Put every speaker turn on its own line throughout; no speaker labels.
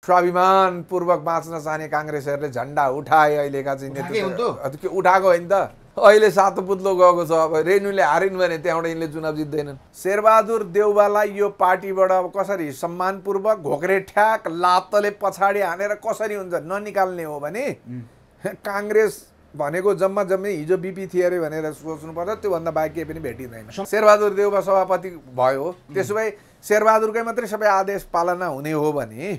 स्वाभिमानपूर्वक बाँच्न चाहने काङ्ग्रेसहरूले झन्डा उठाए अहिलेका चाहिँ नेतृत्व उठाएको होइन त अहिले सातो पुत्लो गएको छ अब रेणुले हारिन् भने त्यहाँबाट यिनले चुनाव जित्दैनन् शेरबहादुर देउवालाई यो पार्टीबाट कसरी सम्मानपूर्वक घोक्रे ठ्याक लातले पछाडि हानेर कसरी हुन्छ ननिकाल्ने हो भने काङ्ग्रेस भनेको जम्मा जम्मै हिजो बिपी थिए अरे भनेर सोच्नुपर्छ त्योभन्दा बाहेक केही पनि भेटिँदैन शेरबहादुर देउवा सभापति भयो त्यसो भए शेरबहादुरकै मात्रै सबै आदेश पालना हुने हो भने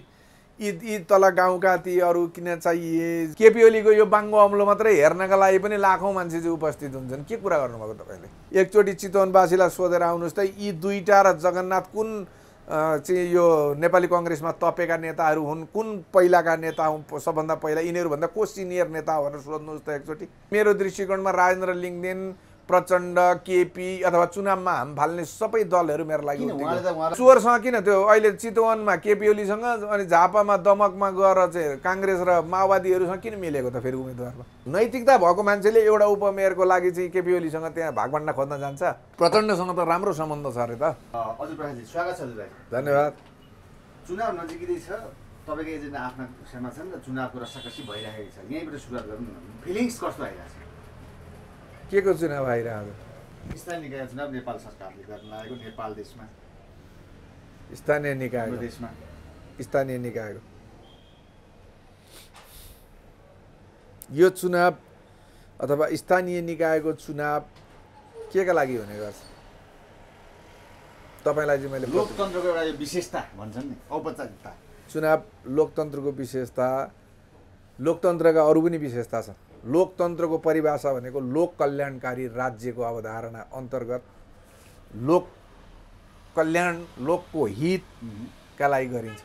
यी तल गाउँका ती अरू किन चाहिए केपी ओलीको यो बाङ्गो अम्लो मात्रै हेर्नका लागि पनि लाखौँ मान्छे चाहिँ उपस्थित हुन्छन् के कुरा गर्नुभएको तपाईँले एकचोटि चितवनवासीलाई सोधेर आउनुहोस् त यी दुईटा र जगन्नाथ कुन चाहिँ यो नेपाली कङ्ग्रेसमा तपेका नेताहरू हुन् कुन पहिलाका नेता हुन् सबभन्दा पहिला यिनीहरूभन्दा को सिनियर नेता हो भनेर सोध्नुहोस् त एकचोटि मेरो दृष्टिकोणमा राजेन्द्र लिङ्गदेन प्रचण्ड केपी अथवा चुनावमा हाम फाल्ने सबै दलहरू मेरो लागि चोरसँग किन त्यो अहिले चितवनमा केपी ओलीसँग अनि झापामा दमकमा गएर चाहिँ काङ्ग्रेस र माओवादीहरूसँग किन मिलेको त फेरि उम्मेदवारमा नैतिकता भएको मान्छेले एउटा उपमेयरको लागि चाहिँ केपी ओलीसँग त्यहाँ भागभन्डा खोज्न जान्छ प्रचण्डसँग त राम्रो सम्बन्ध छ अरे त
हजुर प्रकाशजी स्वागत छ हजुरलाई धन्यवाद चुनाव नजिकै छ तपाईँको एजेन्डा आफ्ना खुसीमा छन् र चुनावको रसाकसी भइरहेको छ यहीँबाट सुरुवात गरौँ न फिलिङ्स कस्तो आइरहेको छ
के को चुनाव आइरहेको
स्थानीय निकाय चुनाव नेपाल सरकारले गर्न लागेको नेपाल देशमा
स्थानीय निकायको
देशमा
स्थानीय निकायको यो चुनाव अथवा स्थानीय निकायको चुनाव केका लागि हुने गर्छ तपाईँलाई चाहिँ मैले
लोकतन्त्रको एउटा विशेषता भन्छन् नि औपचारिकता
चुनाव लोकतन्त्रको विशेषता लोकतन्त्रका अरू पनि विशेषता छन् लोकतन्त्रको परिभाषा भनेको लोक कल्याणकारी राज्यको अवधारणा अन्तर्गत लोक कल्याण लोकको हितका लागि गरिन्छ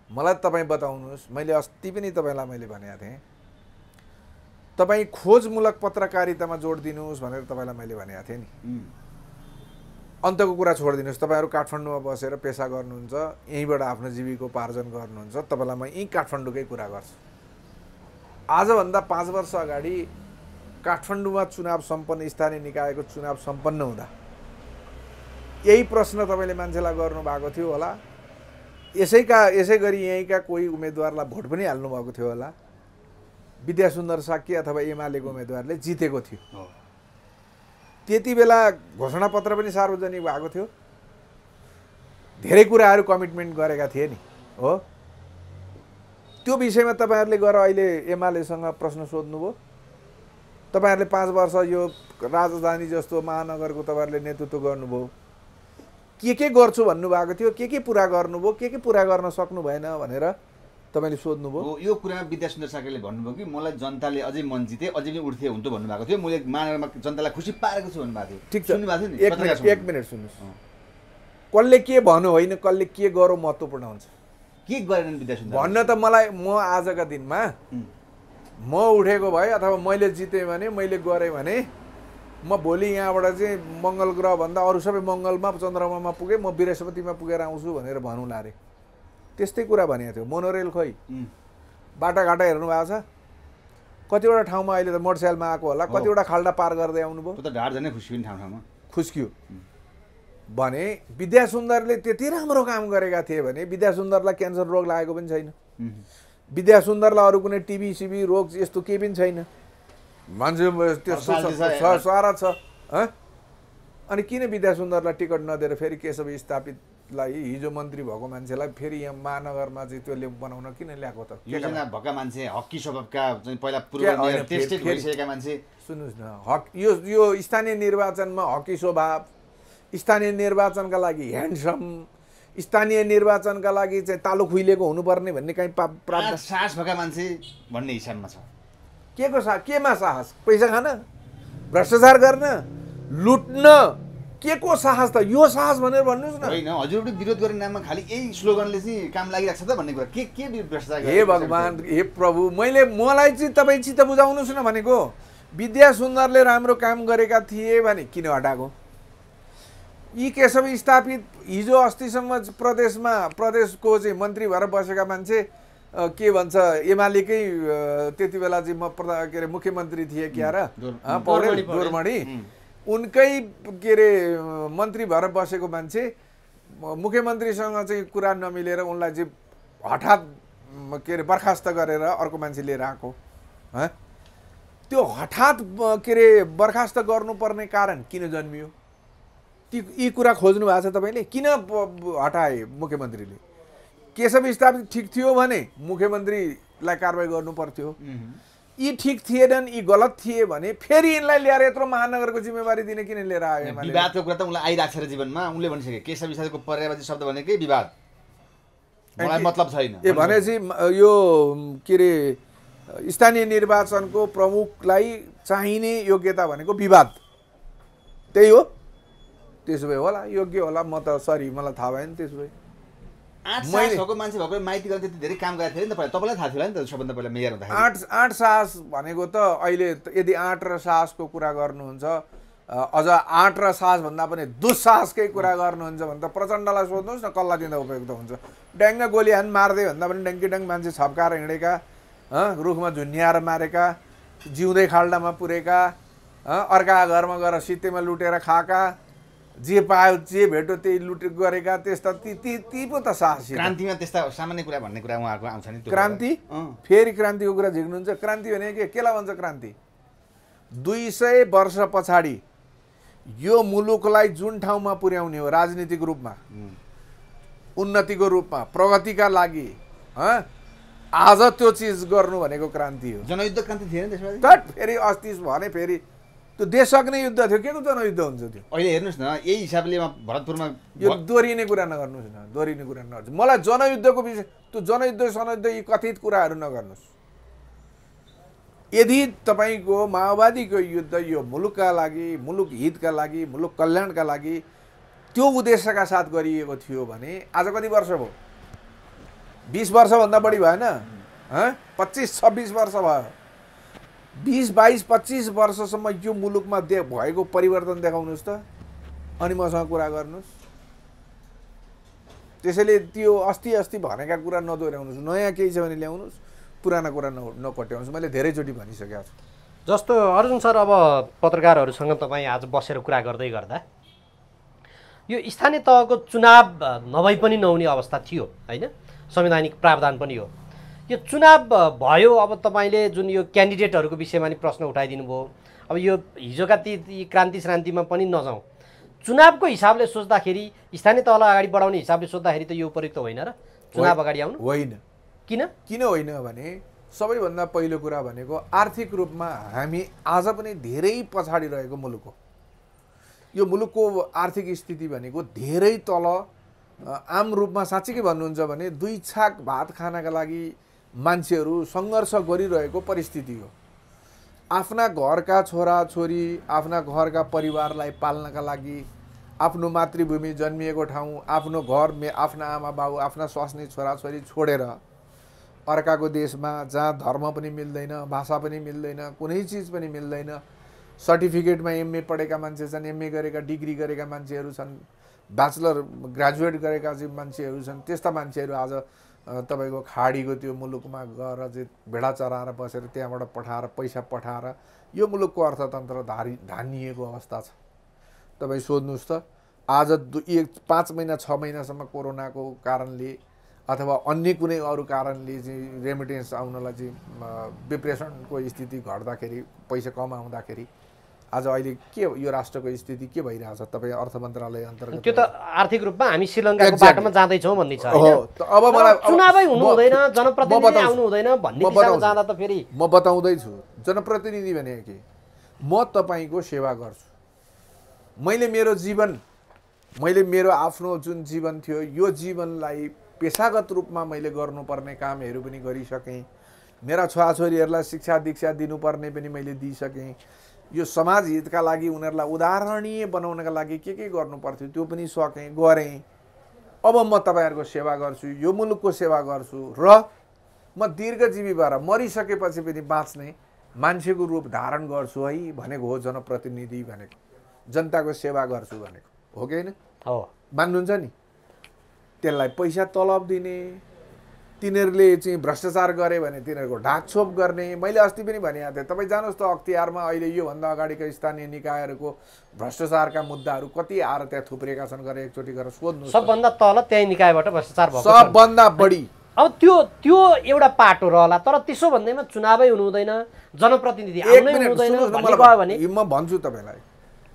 मलाई तपाईँ बताउनुहोस् मैले अस्ति पनि तपाईँलाई मैले भनेको थिएँ तपाईँ खोजमूलक पत्रकारितामा जोड दिनुहोस् भनेर तपाईँलाई मैले भनेको थिएँ नि अन्तको कुरा छोडिदिनुहोस् तपाईँहरू काठमाडौँमा बसेर पेसा गर्नुहुन्छ यहीँबाट आफ्नो जीविकोपार्जन गर्नुहुन्छ तपाईँलाई म यहीँ काठमाडौँकै कुरा गर्छु आजभन्दा 5 वर्ष अगाडि काठमाडौँमा चुनाव सम्पन्न स्थानीय निकायको चुनाव सम्पन्न हुँदा यही प्रश्न तपाईँले मान्छेलाई गर्नुभएको थियो होला यसै गरी यहीँका कोही उम्मेदवारलाई भोट पनि हाल्नुभएको थियो होला विद्यासुन्दर साक्य अथवा एमालेको उम्मेदवारले जितेको थियो त्यति बेला घोषणापत्र पनि सार्वजनिक भएको थियो धेरै कुराहरू कमिटमेन्ट गरेका थिए नि हो त्यो विषयमा तपाईँहरूले गएर अहिले एमालेसँग प्रश्न सोध्नुभयो तपाईँहरूले 5 वर्ष यो राजधानी जस्तो महानगरको तपाईँहरूले नेतृत्व गर्नुभयो के गर्छु भन्नुभएको थियो के पुरा गर्नुभयो के पुरा गर्न सक्नु भएन भनेर तपाईँले सोध्नुभयो
यो कुरामा विद्यासुन्दर साक्यले भन्नुभयो कि मलाई जनताले अझै मन जिते अझै पनि उठ्थे हुन्थ्यो भन्नुभएको थियो मैले महानगरमा जनतालाई खुसी पारेको छु भन्नुभएको थियो
ठिक छ सुन्नुभएको थियो नि एक मिनट सुन्नुहोस् कसले के भन्नु होइन कसले के गरौँ महत्त्वपूर्ण हुन्छ
के गरेनन् विद्यासुन्दर
भन्न त मलाई म आजका दिनमा म उठेको भए अथवा मैले जितेँ भने मैले गरेँ भने म भोलि यहाँबाट चाहिँ मङ्गल ग्रहभन्दा अरू सबै मङ्गलमा चन्द्रमामा पुगेँ म बृहस्पतिमा पुगेर आउँछु भनेर भनौँला अरे त्यस्तै कुरा भनेको थियो मोनोरेल खोइ बाटाघाटा हेर्नु भएको छ कतिवटा ठाउँमा अहिले त मोटरसाइकलमा आएको होला कतिवटा खाल्डा पार गर्दै आउनुभयो
त ढाड झनै खुस्कियो ठाउँमा
खुस्कियो भने विद्यासुन्दरले त्यति राम्रो काम गरेका थिए भने विद्यासुन्दरलाई क्यान्सर रोग लागेको पनि छैन विद्यासुन्दरलाई अरू कुनै टिबी सिबी रोग यस्तो केही पनि छैन मान्छे त्यस्तो सारा छ अनि किन विद्यासुन्दरलाई टिकट नदिएर फेरि केशव स्थापितलाई हिजो मन्त्री भएको मान्छेलाई फेरि यहाँ महानगरमा चाहिँ त्यो बनाउन किन ल्याएको त
योजना भएका मान्छे हक्की स्वभावका पहिला पूर्व टेस्टेड भइसकेका मान्छे
सुन्नुहोस् न यो स्थानीय निर्वाचनमा हक्की स्वभाव स्थानीय निर्वाचनका लागि ह्यान्डसम स्थानीय निर्वाचनका लागि चाहिँ तालु खुइलेको हुनुपर्ने भन्ने कहीँ प्राप्त
साहस भएका मान्छे भन्ने हिसाबमा छ
केमा साहस पैसा खान भ्रष्टाचार गर्न लुट्न के को साहस त यो साहस भनेर भन्नुहोस् न
होइन हजुरले विरोध गर्ने नाममा खालि यही स्लोगनले चाहिँ काम लागिरहेको छ त भन्ने कुरा के भ्रष्टाचार
हे भगवान् हे प्रभु मलाई चाहिँ तपाईँ चित्त बुझाउनुहोस् न भनेको विद्यासुन्दरले राम्रो काम गरेका थिए भने किन हटाएको यी केशव स्थापित हिजो अस्तिसम्म प्रदेशको चाहिँ मन्त्री भएर बसेका मान्छे के भन्छ एमालेकै त्यति बेला चाहिँ के अरे मुख्यमन्त्री थिए क्या र पौडेल दोरमणी उनकै के अरे मन्त्री भएर बसेको मान्छे मुख्यमन्त्रीसँग चाहिँ कुरा नमिलेर उनलाई चाहिँ हठात के अरे बर्खास्त गरेर अर्को मान्छे लिएर आएको त्यो हठात के अरे बर्खास्त गर्नुपर्ने कारण किन जन्मियो यी कुरा खोज्नु भएको छ तपाईँले किन हटाए मुख्यमन्त्रीले केशव स्थापित ठिक थियो भने मुख्यमन्त्रीलाई कारबाही गर्नु पर्थ्यो यी ठिक थिएनन् यी गलत थिए भने फेरि यिनलाई ल्याएर यत्रो महानगरको जिम्मेवारी दिने किन लिएर आयो
विवादको कुरा त उनलाई आइराख्छ जीवनमा उनले भनिसके केशव स्थापितको पर्यायवाची शब्द भनेकै विवाद मलाई मतलब छैन
भनेपछि यो के अरे स्थानीय निर्वाचनको प्रमुखलाई चाहिने योग्यता भनेको विवाद त्यही हो त्यसो भए होला योग्य होला म त सरी मलाई थाहा भएन त्यसो भए
8 साहस भएको मान्छे भएको माइती गर्न त्यति धेरै काम गरेको थियो नि तपाईँलाई थाहा थियो नि त सबभन्दा पहिला मेयर हुँदाखेरि
8 साहस भनेको त अहिले यदि 8 र साहसको कुरा गर्नुहुन्छ अझ 8 र साहस भन्दा पनि दुस्साहसकै कुरा गर्नुहुन्छ भने त प्रचण्डलाई सोध्नुहोस् न कसलाई दिँदा उपयुक्त हुन्छ ड्याङ्ग गोली हान मार्दै भन्दा पनि डङ्की मान्छे छप्काएर हिँडेका रुखमा झुन्याएर मारेका जिउँदै खाल्डामा पुरेका अर्का घरमा गएर सित्तैमा लुटेर खाएका जे पायो जे भेट्यो त्यही लुट गरेका त्यस्ता ती पो त साहसी
क्रान्तिमा त्यस्ता सामान्य कुरा भन्ने कुरा उहाँको आउँछ नि
क्रान्ति फेरि क्रान्तिको कुरा झिक्नुहुन्छ क्रान्ति भने केलाई भन्छ क्रान्ति 200 वर्ष पछाडि यो मुलुकलाई जुन ठाउँमा पुर्याउने हो राजनीतिक रूपमा उन्नतिको रूपमा प्रगतिका लागि आज त्यो चिज गर्नु भनेको क्रान्ति हो
जनयुद्ध क्रान्ति थिएन त्यसमा
कट फेरि अस्ति भने फेरि त्यो देश सक्ने युद्ध थियो के को जनयुद्ध हुन्छ त्यो
अहिले हेर्नुहोस् न यही हिसाबले भरतपुरमा
यो दोहोरिने कुरा नगर्नुहोस् न दोहोरिने कुरा नगर्नुहोस् मलाई जनयुद्धको विषय त्यो जनयुद्ध सनयुद्ध यी कथित कुराहरू नगर्नुहोस् यदि तपाईँको माओवादीको युद्ध यो मुलुकका लागि मुलुक हितका लागि मुलुक कल्याणका लागि त्यो उद्देश्यका साथ गरिएको थियो भने आज कति वर्ष भयो 20 वर्षभन्दा बढी भएन 25-26 वर्ष भयो 20-22-25 वर्षसम्म यो मुलुकमा भएको परिवर्तन देखाउनुहोस् त अनि मसँग कुरा गर्नुहोस् त्यसैले त्यो अस्ति भनेका कुरा नदोहोऱ्याउनुहोस् नयाँ केही छ भने ल्याउनुहोस् पुराना कुरा नकोट्याउनुहोस् मैले धेरैचोटि भनिसकेको छु
जस्तो अर्जुन सर अब पत्रकारहरूसँग तपाईँ आज बसेर कुरा गर्दै गर्दा यो स्थानीय तहको चुनाव नभई पनि नहुने अवस्था थियो हैन संवैधानिक प्रावधान पनि हो यो चुनाव भयो अब तपाईँले जुन यो क्यान्डिडेटहरूको विषयमा नि प्रश्न उठाइदिनु भयो अब यो हिजोका ती क्रान्ति श्रान्तिमा पनि नजाउँ चुनावको हिसाबले सोच्दाखेरि स्थानीय तहलाई अगाडि बढाउने हिसाबले सोच्दाखेरि त यो उपयुक्त होइन र चुनाव अगाडि आउनु
होइन किन होइन भने सबैभन्दा पहिलो कुरा भनेको आर्थिक रूपमा हामी आज पनि धेरै पछाडि रहेको मुलुक हो यो मुलुकको आर्थिक स्थिति भनेको धेरै तल आम रूपमा साँच्चै भन्नुहुन्छ भने 2 छाक भात खानका लागि मान्छेहरू सङ्घर्ष गरिरहेको परिस्थिति हो आफ्ना घरका छोराछोरी आफ्ना घरका परिवारलाई पाल्नका लागि आफ्नो मातृभूमि जन्मिएको ठाउँ आफ्नो घर आफ्ना आमा बाबु आफ्ना स्वास्नी छोराछोरी छोडेर अर्काको देशमा जहाँ धर्म पनि मिल्दैन भाषा पनि मिल्दैन कुनै चिज पनि मिल्दैन सर्टिफिकेटमा एमए पढेका मान्छे छन् एमए गरेका डिग्री गरेका मान्छेहरू छन् ब्याचलर ग्रेजुएट गरेका चाहिँ मान्छेहरू छन् त्यस्ता मान्छेहरू आज तपाईको खाडीको त्यो मुलुकमा गएर चाहिँ भेडा चराएर बसेर त्यहाँबाट पठाएर पैसा पठाएर यो मुलुकको अर्थतन्त्र धानिएको अवस्था छ तपाईँ सोध्नुहोस् त आज 5 महिना 6 महिनासम्म कोरोनाको कारणले अथवा अन्य कुनै अरू कारणले चाहिँ रेमिटेन्स आउनलाई चाहिँ डिप्रेसनको स्थिति घट्दाखेरि पैसा कम आउँदाखेरि आज अहिले के यो राष्ट्रको स्थिति के भइरहेछ तपाईँ अर्थ मन्त्रालय अन्तर्गत
त्यो त आर्थिक रूपमा हामी श्रीलङ्काको बाटोमा जाँदैछौँ भन्ने छ
अब मलाई
चुनावै हुनु हुँदैन जनप्रतिनिधि आउनु हुँदैन भन्ने दिशामा जाँदा त फेरि
म बताउँदैछु जनप्रतिनिधि भने के म तपाईँको सेवा गर्छु मैले मेरो आफ्नो जुन जीवन थियो यो जीवनलाई पेशागत रूपमा मैले गर्नुपर्ने कामहरू पनि गरिसकेँ मेरा छोराछोरीहरूलाई शिक्षा दीक्षा दिनुपर्ने पनि मैले दिइसकेँ यो समाज हितका लागि उनीहरूलाई उदाहरणीय बनाउनका लागि के गर्नु पर्थ्यो त्यो पनि सकेँ गरेँ अब म तपाईँहरूको सेवा गर्छु यो मुलुकको सेवा गर्छु र म दीर्घजीवी भएर मरिसकेपछि पनि बाँच्ने मान्छेको रूप धारण गर्छु है भनेको हो जनप्रतिनिधि भनेको जनताको सेवा गर्छु भनेको हो कि होइन
हो
मान्नुहुन्छ नि त्यसलाई पैसा तलब दिने तिनीहरूले चाहिँ भ्रष्टाचार गरे भने तिनीहरूको ढाकछोप गर्ने मैले अस्ति पनि भनेको थिएँ तपाईँ जानुहोस् त अख्तियारमा अहिले योभन्दा अगाडिका स्थानीय निकायहरूको भ्रष्टाचारका मुद्दाहरू कति आएर त्यहाँ थुप्रिएका छन् गरेर एकचोटि गरेर सोध्नु
सबभन्दा तल त्यही निकायबाट भ्रष्टाचार भएको
सबभन्दा बढी
अब त्यो एउटा पाटो रहला, तर त्यसो भन्दैमा चुनावै हुनु हुँदैन, जनप्रतिनिधि आउनै हुँदैन भन्ने भयो भने
म भन्छु तपाईँलाई,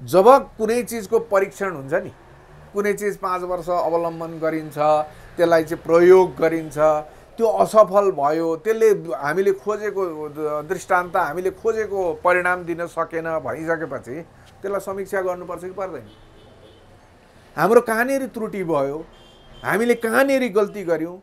जब कुनै चिजको परीक्षण हुन्छ नि, कुनै चिज 5 वर्ष अवलम्बन गरिन्छ, त्यसलाई चाहिँ प्रयोग गरिन्छ, त्यो असफल भयो, त्यसले हामीले खोजेको दृष्टान्त, हामीले खोजेको परिणाम दिन सकेन भइसकेपछि त्यसलाई समीक्षा गर्नुपर्छ कि पर्दैन? हाम्रो कहाँनिर त्रुटि भयो, हामीले कहाँनिर गल्ती गऱ्यौँ,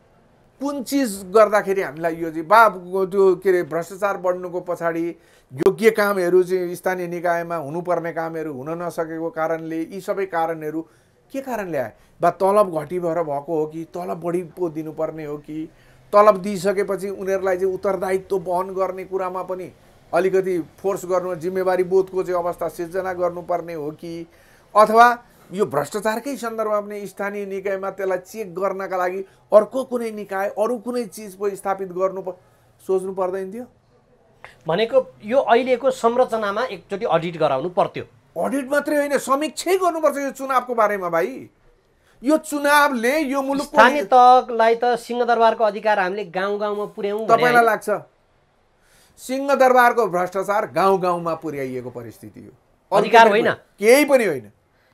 कुन चिज गर्दाखेरि हामीलाई यो चाहिँ त्यो के अरे भ्रष्टाचार बढ्नुको पछाडि योग्य कामहरू चाहिँ स्थानीय निकायमा हुनुपर्ने कामहरू हुन नसकेको कारणले, यी सबै कारणहरू के कारणले आए? तलब घटी भएर भएको हो कि तलब बढी पो दिनुपर्ने हो कि तलब दिइसकेपछि उनीहरूलाई चाहिँ उत्तरदायित्व वहन गर्ने कुरामा पनि अलिकति फोर्स गर्नु, जिम्मेवारी बोधको चाहिँ अवस्था सिर्जना गर्नुपर्ने हो कि, अथवा यो भ्रष्टाचारकै सन्दर्भमा पनि स्थानीय निकायमा त्यसलाई चेक गर्नका लागि अर्को कुनै निकाय, अरू कुनै चिज पो स्थापित गर्नु सोच्नु पर्दैन थियो?
भनेको यो अहिलेको संरचनामा एकचोटि अडिट गराउनु पर्थ्यो।
अडिट मात्रै होइन, समीक्षै गर्नुपर्छ यो चुनावको बारेमा भाइ। यो चुनावले यो मुलुकको
स्थानीय तहलाई त सिंहदरबारको अधिकार हामीले गाउँ गाउँमा पुर्याउँ भने
तपाईँलाई लाग्छ सिंहदरबारको भ्रष्टाचार गाउँ गाउँमा पुर्याइएको परिस्थिति हो?
अधिकार होइन,
केही पनि होइन।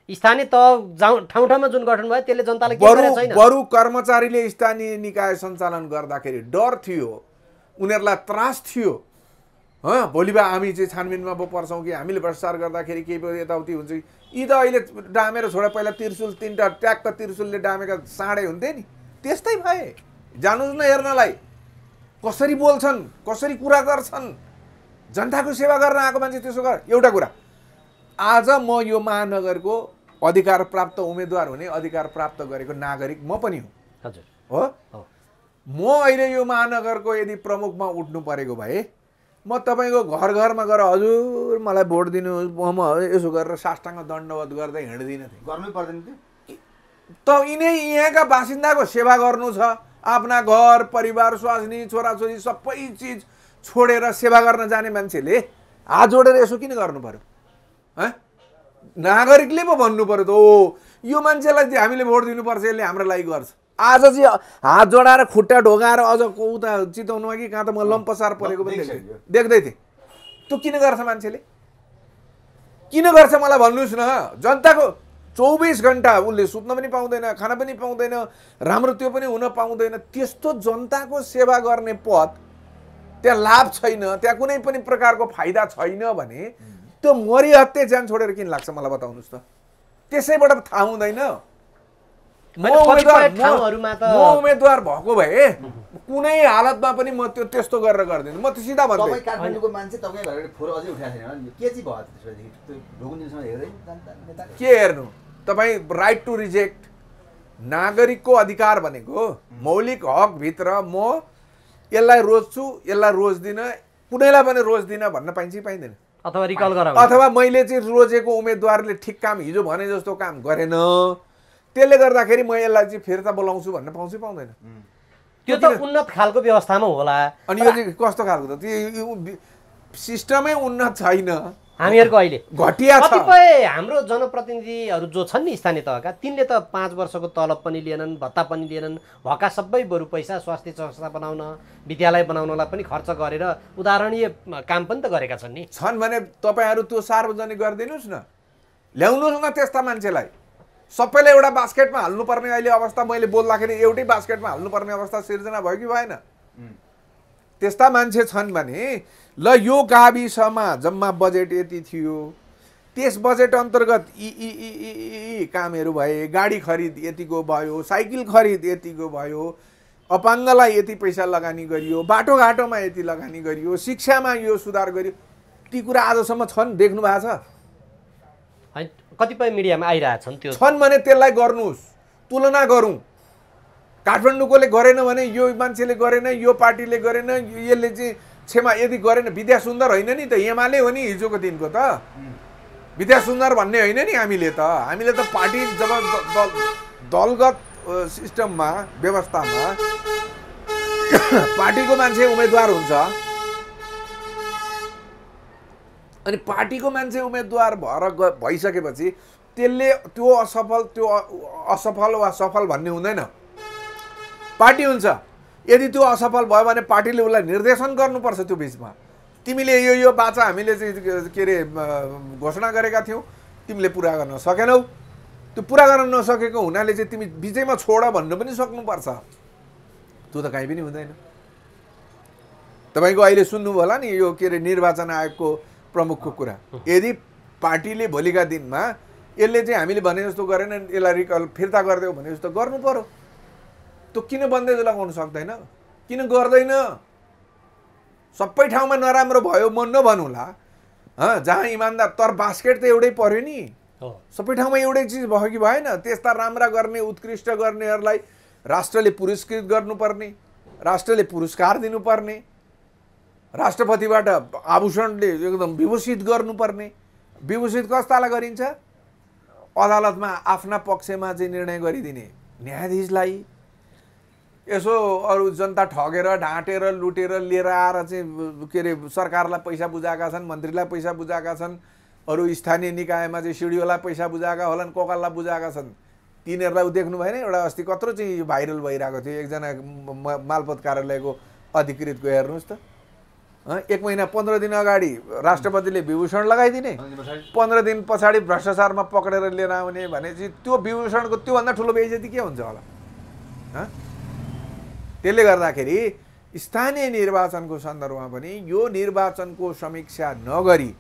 स्थानीय तह ठाउँ ठाउँमा जुन गठन भयो त्यसले जनतालाई के गरेको छैन।
बरु कर्मचारीले स्थानीय निकाय सञ्चालन गर्दाखेरि डर थियो, उनीहरूलाई त्रास थियो, भोलि बा हामी चाहिँ छानबिनमा पो पर्छौँ कि, हामीले भ्रष्टाचार गर्दाखेरि केही पो यताउति हुन्छ कि। यी त अहिले डामेर छोडे पहिला त्रिशुल 3टा ट्याक्क त्रिशुलले डामेका साँडे हुन्थे नि, त्यस्तै भए। जानुहोस् न हेर्नलाई, कसरी बोल्छन्, कसरी कुरा गर्छन्, जनताको सेवा गर्न आएको मान्छे त्यसो गर। एउटा कुरा, आज म यो महानगरको अधिकार प्राप्त उम्मेदवार हुने अधिकार प्राप्त गरेको नागरिक म पनि हुँ।
हजुर
हो, म अहिले यो महानगरको यदि प्रमुखमा उठ्नु परेको भए म तपाईँको घर घरमा गएर हजुर मलाई भोट दिनुहोस्, म यसो गरेर साष्टाङ्ग दण्डवत गर्दै हिँड्दिनँ थिएँ।
गर्नै पर्दैन थियो
त। यिनै यहाँका बासिन्दाको सेवा गर्नु छ, आफ्ना घर परिवार स्वास्नी छोराछोरी सबै चिज छोडेर सेवा गर्न जाने मान्छेले हात जोडेर यसो किन गर्नु पर्यो? नागरिकले पो भन्नु पर्यो त, ओ यो मान्छेलाई चाहिँ हामीले भोट दिनुपर्छ, यसले हाम्रो लागि गर्छ। आज चाहिँ हात जोडाएर खुट्टा ढोगाएर अझ उता चिताउनुमा कि कहाँ त म लम्पसार परेको पनि देख्दै थिएँ। त्यो किन गर्छ मान्छेले? किन गर्छ मलाई भन्नुहोस् न। जनताको 24 घन्टा उसले सुत्न पनि पाउँदैन, खान पनि पाउँदैन, राम्रो त्यो पनि हुन पाउँदैन। त्यस्तो जनताको सेवा गर्ने पद त्यहाँ लाभ छैन, त्यहाँ कुनै पनि प्रकारको फाइदा छैन भने त्यो मरिहत्ते ज्यान छोडेर किन लाग्छ मलाई बताउनुहोस् त? त्यसैबाट थाहा हुँदैन। म उम्मेदवार भएको भए कुनै हालतमा पनि म त्यो त्यस्तो गरेर गर्दिनँ। म त सिधा भन्छु,
तपाईँ काठमाडौँको मान्छे, तपाईँ घरबाट फोहोर अझै उठाएको छैन, के चाहिँ भयो त्यसपछि? त्यो ढुकुन्जेलसम्म हेर्दै नेता
के हेर्नु? तपाईँ राइट टु रिजेक्ट, नागरिकको अधिकार भनेको मौलिक हकभित्र म यसलाई रोज्छु, यसलाई रोज्दिनँ, कुनैलाई पनि रोज्दिनँ भन्न पाइन्छ कि पाइँदैन?
अथवा रिकल गराउनु,
अथवा मैले चाहिँ रोजेको उम्मेदवारले ठिक काम हिजो भने जस्तो काम गरेन, त्यसले गर्दाखेरि म यसलाई चाहिँ फिर्ता बोलाउँछु भन्न पाउँछ कि पाउँदैन?
त्यो त उन्नत खालको व्यवस्थामा होला।
अनि यो चाहिँ कस्तो खालको त? त्यो सिस्टमै उन्नत छैन,
हामीहरूको अहिले
घटिया छ।
कतिपय हाम्रो जनप्रतिनिधिहरू जो छन् नि स्थानीय तहका, तिनले त 5 वर्षको तलब पनि लिएनन्, भत्ता पनि लिएनन्, भएका सबै बरु पैसा स्वास्थ्य संस्था बनाउन, विद्यालय बनाउनलाई पनि खर्च गरेर उदाहरणीय काम पनि त गरेका छन् नि। छन्
भने तपाईँहरू त्यो सार्वजनिक गरिदिनुहोस् न, ल्याउनुहोस् न त्यस्ता मान्छेलाई। सबैलाई एउटा बास्केटमा हाल्नुपर्ने अहिले अवस्था, मैले बोल्दाखेरि एउटै बास्केटमा हाल्नुपर्ने अवस्था सिर्जना भयो कि भएन? त्यस्ता मान्छे छन् भने ल यो गाविसमा जम्मा बजेट यति थियो, त्यस बजेट अन्तर्गत यी कामहरू भए, गाडी खरिद यतिको भयो, साइकल खरिद यतिको भयो, अपाङ्गलाई यति पैसा लगानी गरियो, बाटोघाटोमा यति लगानी गरियो, शिक्षामा यो सुधार गरियो, ती कुरा आजसम्म छन्, देख्नु भएको छ?
कतिपय मिडियामा आइरहेछन्, त्यो
छन् भने त्यसलाई गर्नुहोस्, तुलना गरौँ। काठमाडौँकोले गरेन भने यो मान्छेले गरेन, यो पार्टीले गरेन, यसले चाहिँ क्षमा यदि गरेन। विद्या सुन्दर होइन नि त, एमाले हो नि हिजोको दिनको त। विद्या सुन्दर भन्ने होइन नि हामीले त पार्टी जब दलगत सिस्टममा व्यवस्थामा पार्टीको मान्छे उम्मेदवार हुन्छ, अनि पार्टीको मान्छे उम्मेदवार भइसकेपछि त्यसले त्यो असफल वा सफल भन्ने हुँदैन। पार्टी हुन्छ, यदि त्यो असफल भयो भने पार्टीले उसलाई निर्देशन गर्नुपर्छ त्यो बिचमा। तिमीले यो बाचा हामीले चाहिँ के अरे घोषणा गरेका थियौँ, तिमीले पुरा गर्न सकेनौ। त्यो पुरा गर्न नसकेको हुनाले चाहिँ तिमी बिचैमा छोड भन्नु पनि सक्नुपर्छ। त्यो त काहीँ पनि हुँदैन। तपाईँको अहिले सुन्नुभयो होला नि यो के अरे निर्वाचन आयोगको प्रमुखको कुरा। यदि पार्टीले भोलिका दिनमा यसले चाहिँ हामीले भने जस्तो गरेन, यसलाई रिकल फिर्ता गरिदियो भने जस्तो गर्नु पर्यो। त्यो किन बन्देज लगाउन सक्दैन? किन गर्दैन? सबै ठाउँमा नराम्रो भयो म नभनौँला, जहाँ इमान्दार, तर बास्केट त एउटै पर्यो नि। सबै ठाउँमा एउटै चिज भयो कि भएन? त्यस्ता राम्रा गर्ने उत्कृष्ट गर्नेहरूलाई राष्ट्रले पुरस्कृत गर्नुपर्ने, राष्ट्रले पुरस्कार दिनुपर्ने, राष्ट्रपतिबाट आभूषणले एकदम विभूषित गर्नुपर्ने। विभूषित कस्तालाई गरिन्छ? अदालतमा आफ्ना पक्षमा चाहिँ निर्णय गरिदिने न्यायाधीशलाई। यसो अरू जनता ठगेर ढाँटेर लुटेर लिएर आएर चाहिँ के अरे सरकारलाई पैसा बुझाएका छन्, मन्त्रीलाई पैसा बुझाएका छन्, अरू स्थानीय निकायमा चाहिँ सिडिओलाई पैसा बुझाएका होलान्, कोकाललाई बुझाएका छन्, तिनीहरूलाई देख्नु भएन? एउटा अस्ति कत्रो चाहिँ भाइरल भइरहेको थियो एकजना मालपोत कार्यालयको अधिकृतको। हेर्नुहोस् त, 1 महिना 15 दिन अगाडि राष्ट्रपतिले विभूषण लगाइदिने, 15 दिन पछाडि भ्रष्टाचारमा पक्रेर लिएर आउने भनेपछि त्यो विभूषणको त्योभन्दा ठुलो बेइज्जती के हुन्छ होला? त्यसले गर्दाखेरि स्थानीय निर्वाचनको सन्दर्भमा पनि यो निर्वाचनको समीक्षा नगरी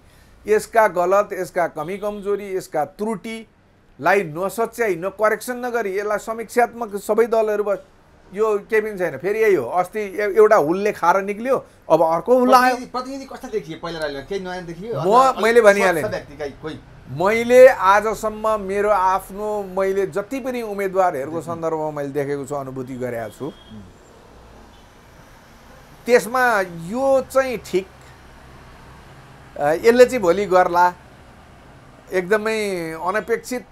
यसका गलत, यसका कमी कमजोरी, यसका त्रुटिलाई नसच्याई करेक्सन नगरी यसलाई समीक्षात्मक सबै दलहरू यो केही पनि छैन। फेरि यही हो, अस्ति एउटा हुलले खाएर निक्ल्यो, अब अर्को हुल आयो।
प्रतिनिधि कस्तो देखिए पहिला? केही नयाँ देखियो?
मैले भनिहालेँ, मैले आजसम्म मेरो आफ्नो मैले जति पनि उम्मेदवारहरूको सन्दर्भमा मैले देखेको छु, अनुभूति गरेको छु, त्यसमा यो चाहिँ ठिक, यसले चाहिँ भोलि गर्ला, एकदमै अनपेक्षित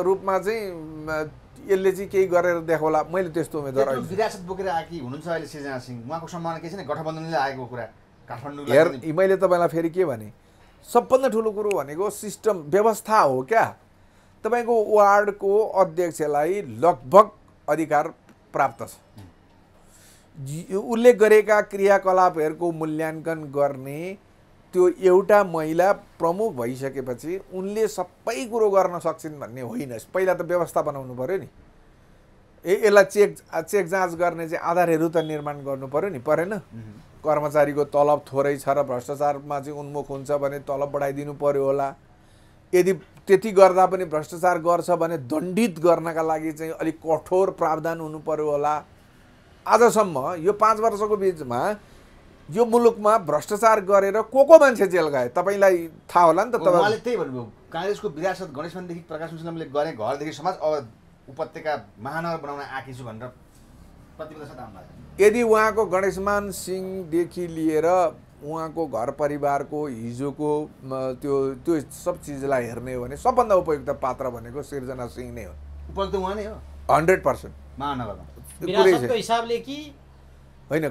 रूपमा चाहिँ यसले चाहिँ केही गरेर देखाउला, मैले त्यस्तो उम्मेदवार
विरासत बोकेर आएकी हुनुहुन्छ अहिले सृजना सिंह, उहाँको सम्मान के छैन? गठबन्धनले आएको कुरा काठमाडौँ।
हेर, मैले तपाईँलाई फेरि के भने, सबभन्दा ठुलो कुरो भनेको सिस्टम व्यवस्था हो क्या। तपाईँको वार्डको अध्यक्षलाई लगभग अधिकार प्राप्त छ। उल्लेख गरेका क्रियाकलापहरूको मूल्याङ्कन गर्ने त्यो एउटा महिला प्रमुख भइसकेपछि उनले सबै कुरो गर्न सक्छिन् भन्ने होइन। पहिला त व्यवस्था बनाउनु पर्यो नि, यसलाई चेक जाँच गर्ने चाहिँ आधारहरू त निर्माण गर्नु पर्यो नि, परेन? कर्मचारीको तलब थोरै छ र भ्रष्टाचारमा चाहिँ उन्मुख हुन्छ भने तलब बढाइदिनु पर्यो होला। यदि त्यति गर्दा पनि भ्रष्टाचार गर्छ भने दण्डित गर्नका लागि चाहिँ अलिक कठोर प्रावधान हुनु पर्यो होला। आजसम्म यो 5 वर्षको बिचमा यो मुलुकमा भ्रष्टाचार गरेर को मान्छे जेल गए तपाईँलाई थाहा होला नि त।
उहाँले त्यही भन्नुभयो, काङ्ग्रेसको विरासत गणेशमानदेखि प्रकाश मुसलमले गरे घरदेखि समाज उपत्यका महानगर बनाउन आएकी छु भनेर प्रतिबद्धता छ त।
यदि उहाँको गणेशमान सिंहदेखि लिएर उहाँको घर परिवारको हिजोको त्यो सब चिजलाई हेर्ने हो भने सबभन्दा उपयुक्त पात्र भनेको सृजना सिंह नै हो।
उपयुक्त उहाँ नै हो
100%
महानगरमा
विरासतको हिसाबले कि
होइन,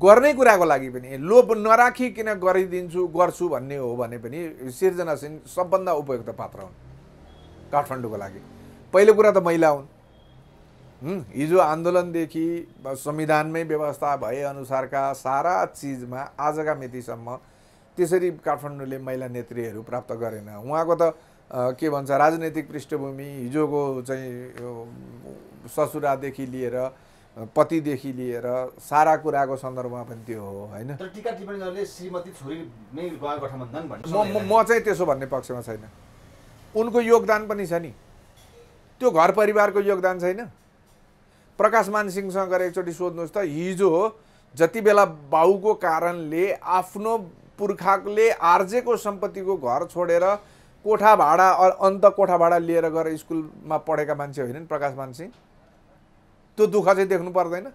गर्ने कुराको लागि पनि लोभ नराखिकन गर्छु भन्ने हो भने पनि सृजना सिंह सबभन्दा उपयुक्त पात्र हुन् काठमाडौँको लागि। पहिलो कुरा त महिला हुन्। हिजो आन्दोलनदेखि संविधानमै व्यवस्था भए अनुसारका सारा चिजमा आजका मितिसम्म त्यसरी काठमाडौँले महिला नेत्रीहरू प्राप्त गरेन। उहाँको त के भन्छ राजनैतिक पृष्ठभूमि हिजोको चाहिँ ससुरादेखि लिएर पतिदेखि लिएर सारा कुराको सन्दर्भमा पनि त्यो हो होइन।
तर टीका टिप्पणी गर्नेले श्रीमती छोरीमै गयो गठबन्धन भन्छ।
म चाहिँ त्यसो भन्ने पक्षमा छैन। उनको योगदान पनि छ नि, त्यो घर परिवारको योगदान छैन? प्रकाश मान सिंहसँग गएर एकचोटि सोध्नुहोस् त, हिजो जति बेला बाउको कारणले आफ्नो पुर्खाले आर्जेको सम्पत्तिको घर छोडेर कोठा भाडा कोठा भाडा लिएर गएर स्कुलमा पढेका मान्छे होइनन् प्रकाश मान सिंह? त्यो दुःख चाहिँ देख्नु पर्दैन?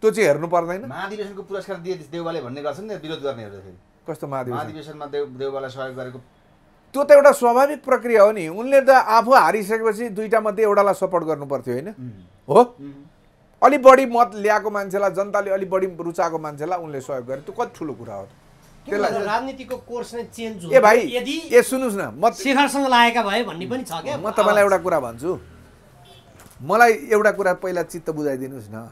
त्यो चाहिँ हेर्नु पर्दैन?
महाधिवेशनको पुरस्कार दिए देउवाले भन्ने गर्छन् नि विरोध गर्नेहरू। फेरि कस्तो महाधिवेशनमा देउवालाई सहयोग गरेको?
त्यो त एउटा स्वाभाविक प्रक्रिया हो नि। उनले त आफू हारिसकेपछि दुईटा मध्ये एउटालाई सपोर्ट गर्नु पर्थ्यो होइन हो? अलि बढी मत ल्याएको मान्छेलाई, जनताले अलि बढी रुचाएको मान्छेलाई उनले सहयोग गरे, त्यो कति ठुलो कुरा हो?
राजनीतिको कोर्स नै चेन्ज हुन्छ।
ए भाइ, ए सुन्नुहोस् न, म
शिखरसँग लागेका भए भन्ने पनि छ क्या।
म तपाईँलाई एउटा कुरा भन्छु, मलाई एउटा कुरा पहिला चित्त बुझाइदिनुहोस् न।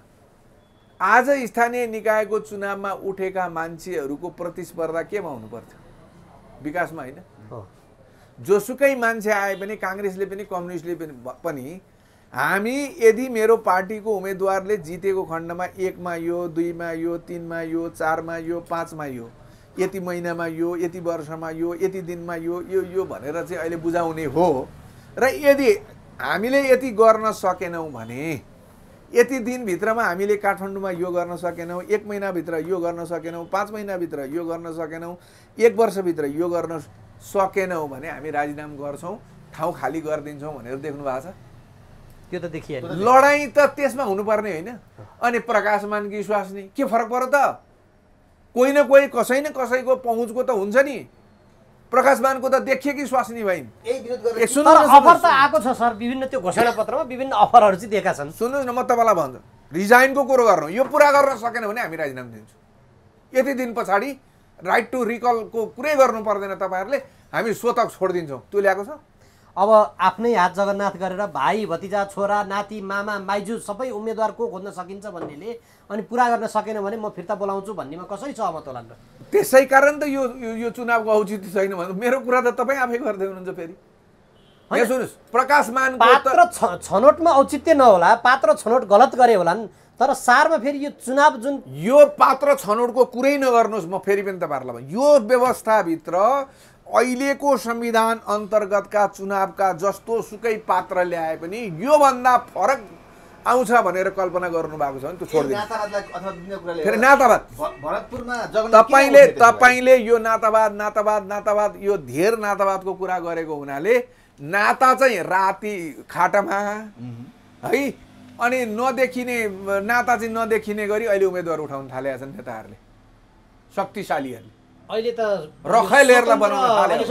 आज स्थानीय निकायको चुनावमा उठेका मान्छेहरूको प्रतिस्पर्धा केमा हुनु पर्थ्यो? विकासमा होइन। जोसुकै मान्छे आए पनि काङ्ग्रेसले पनि कम्युनिस्टले पनि हामी यदि मेरो पार्टीको उम्मेदवारले जितेको खण्डमा 1 मा यो, 2 मा यो, 3 मा यो, 4 मा यो, 5 मा यो, यति महिनामा यो, यति वर्षमा यो, यति दिनमा यो भनेर चाहिँ अहिले बुझाउने हो। र यदि हामीले यति गर्न सकेनौँ भने, यति दिनभित्रमा हामीले काठमाडौँमा यो गर्न सकेनौँ, 1 महिनाभित्र यो गर्न सकेनौँ, 5 महिनाभित्र यो गर्न सकेनौँ, 1 वर्षभित्र यो गर्न सकेनौँ भने हामी राजीनामा गर्छौँ, ठाउँ खाली गरिदिन्छौँ भनेर देख्नु भएको छ।
त्यो त देखिहाल्यो।
लडाइँ त त्यसमा हुनुपर्ने होइन। अनि प्रकाशमान कि स्वास्नी के फरक पर्यो त? कोही न कोही कसै न कसैको पहुँचको त हुन्छ नि। प्रकाशमानको त देखियो कि स्वास्नी भइन्।
तर अफर त आएको छ सर, विभिन्न त्यो घोषणापत्रमा विभिन्न अफरहरू चाहिँ दिएका छन्।
सुन्नुहोस् न, म तपाईँलाई भन्छु, रिजाइनको कुरो गर्नु, यो पुरा गर्न सकेन भने हामी राजीनामा दिन्छौँ। यति दिन पछाडि राइट टु रिकलको कुरै गर्नु पर्दैन तपाईँहरूले, हामी स्वतः छोडिदिन्छौँ। त्यो ल्याएको छ।
अब आफ्नै हात जगन्नाथ गरेर भाइ भतिजा छोरा नाति मामा माइजू सबै उम्मेदवार को खोज्न सकिन्छ भन्नेले अनि पुरा गर्न सकेन भने म फिर्ता बोलाउँछु भन्नेमा कसरी सहमत होला र?
त्यसै कारण त यो चुनावको औचित्य छैन भने मेरो कुरा त तपाईँ आफै गर्दै हुनुहुन्छ। फेरि यहाँ सुन्नुहोस्, प्रकाशमान
पात्र छनौटमा औचित्य नहोला, पात्र छनौट गलत गरे होलान्, तर सारमा फेरि यो चुनाव जुन
यो पात्र छनौटको कुरै नगर्नुहोस्। म फेरि पनि तपाईँहरूलाई यो व्यवस्थाभित्र अहिलेको संविधान अन्तर्गतका चुनावका जस्तो सुकै पात्र ल्याए पनि योभन्दा फरक आउँछ भनेर कल्पना गर्नुभएको छ भने त्यो छोडिदिनु। फेरि नातावाद तपाईँले यो नातावाद यो धेर नातावादको कुरा गरेको हुनाले नाता चाहिँ राति खाटामा है, अनि नदेखिने नाता चाहिँ नदेखिने गरी अहिले उम्मेदवार उठाउन थालेका छन् नेताहरूले, शक्तिशालीहरूले।
अहिले त
रखैलेरलाई बनाउन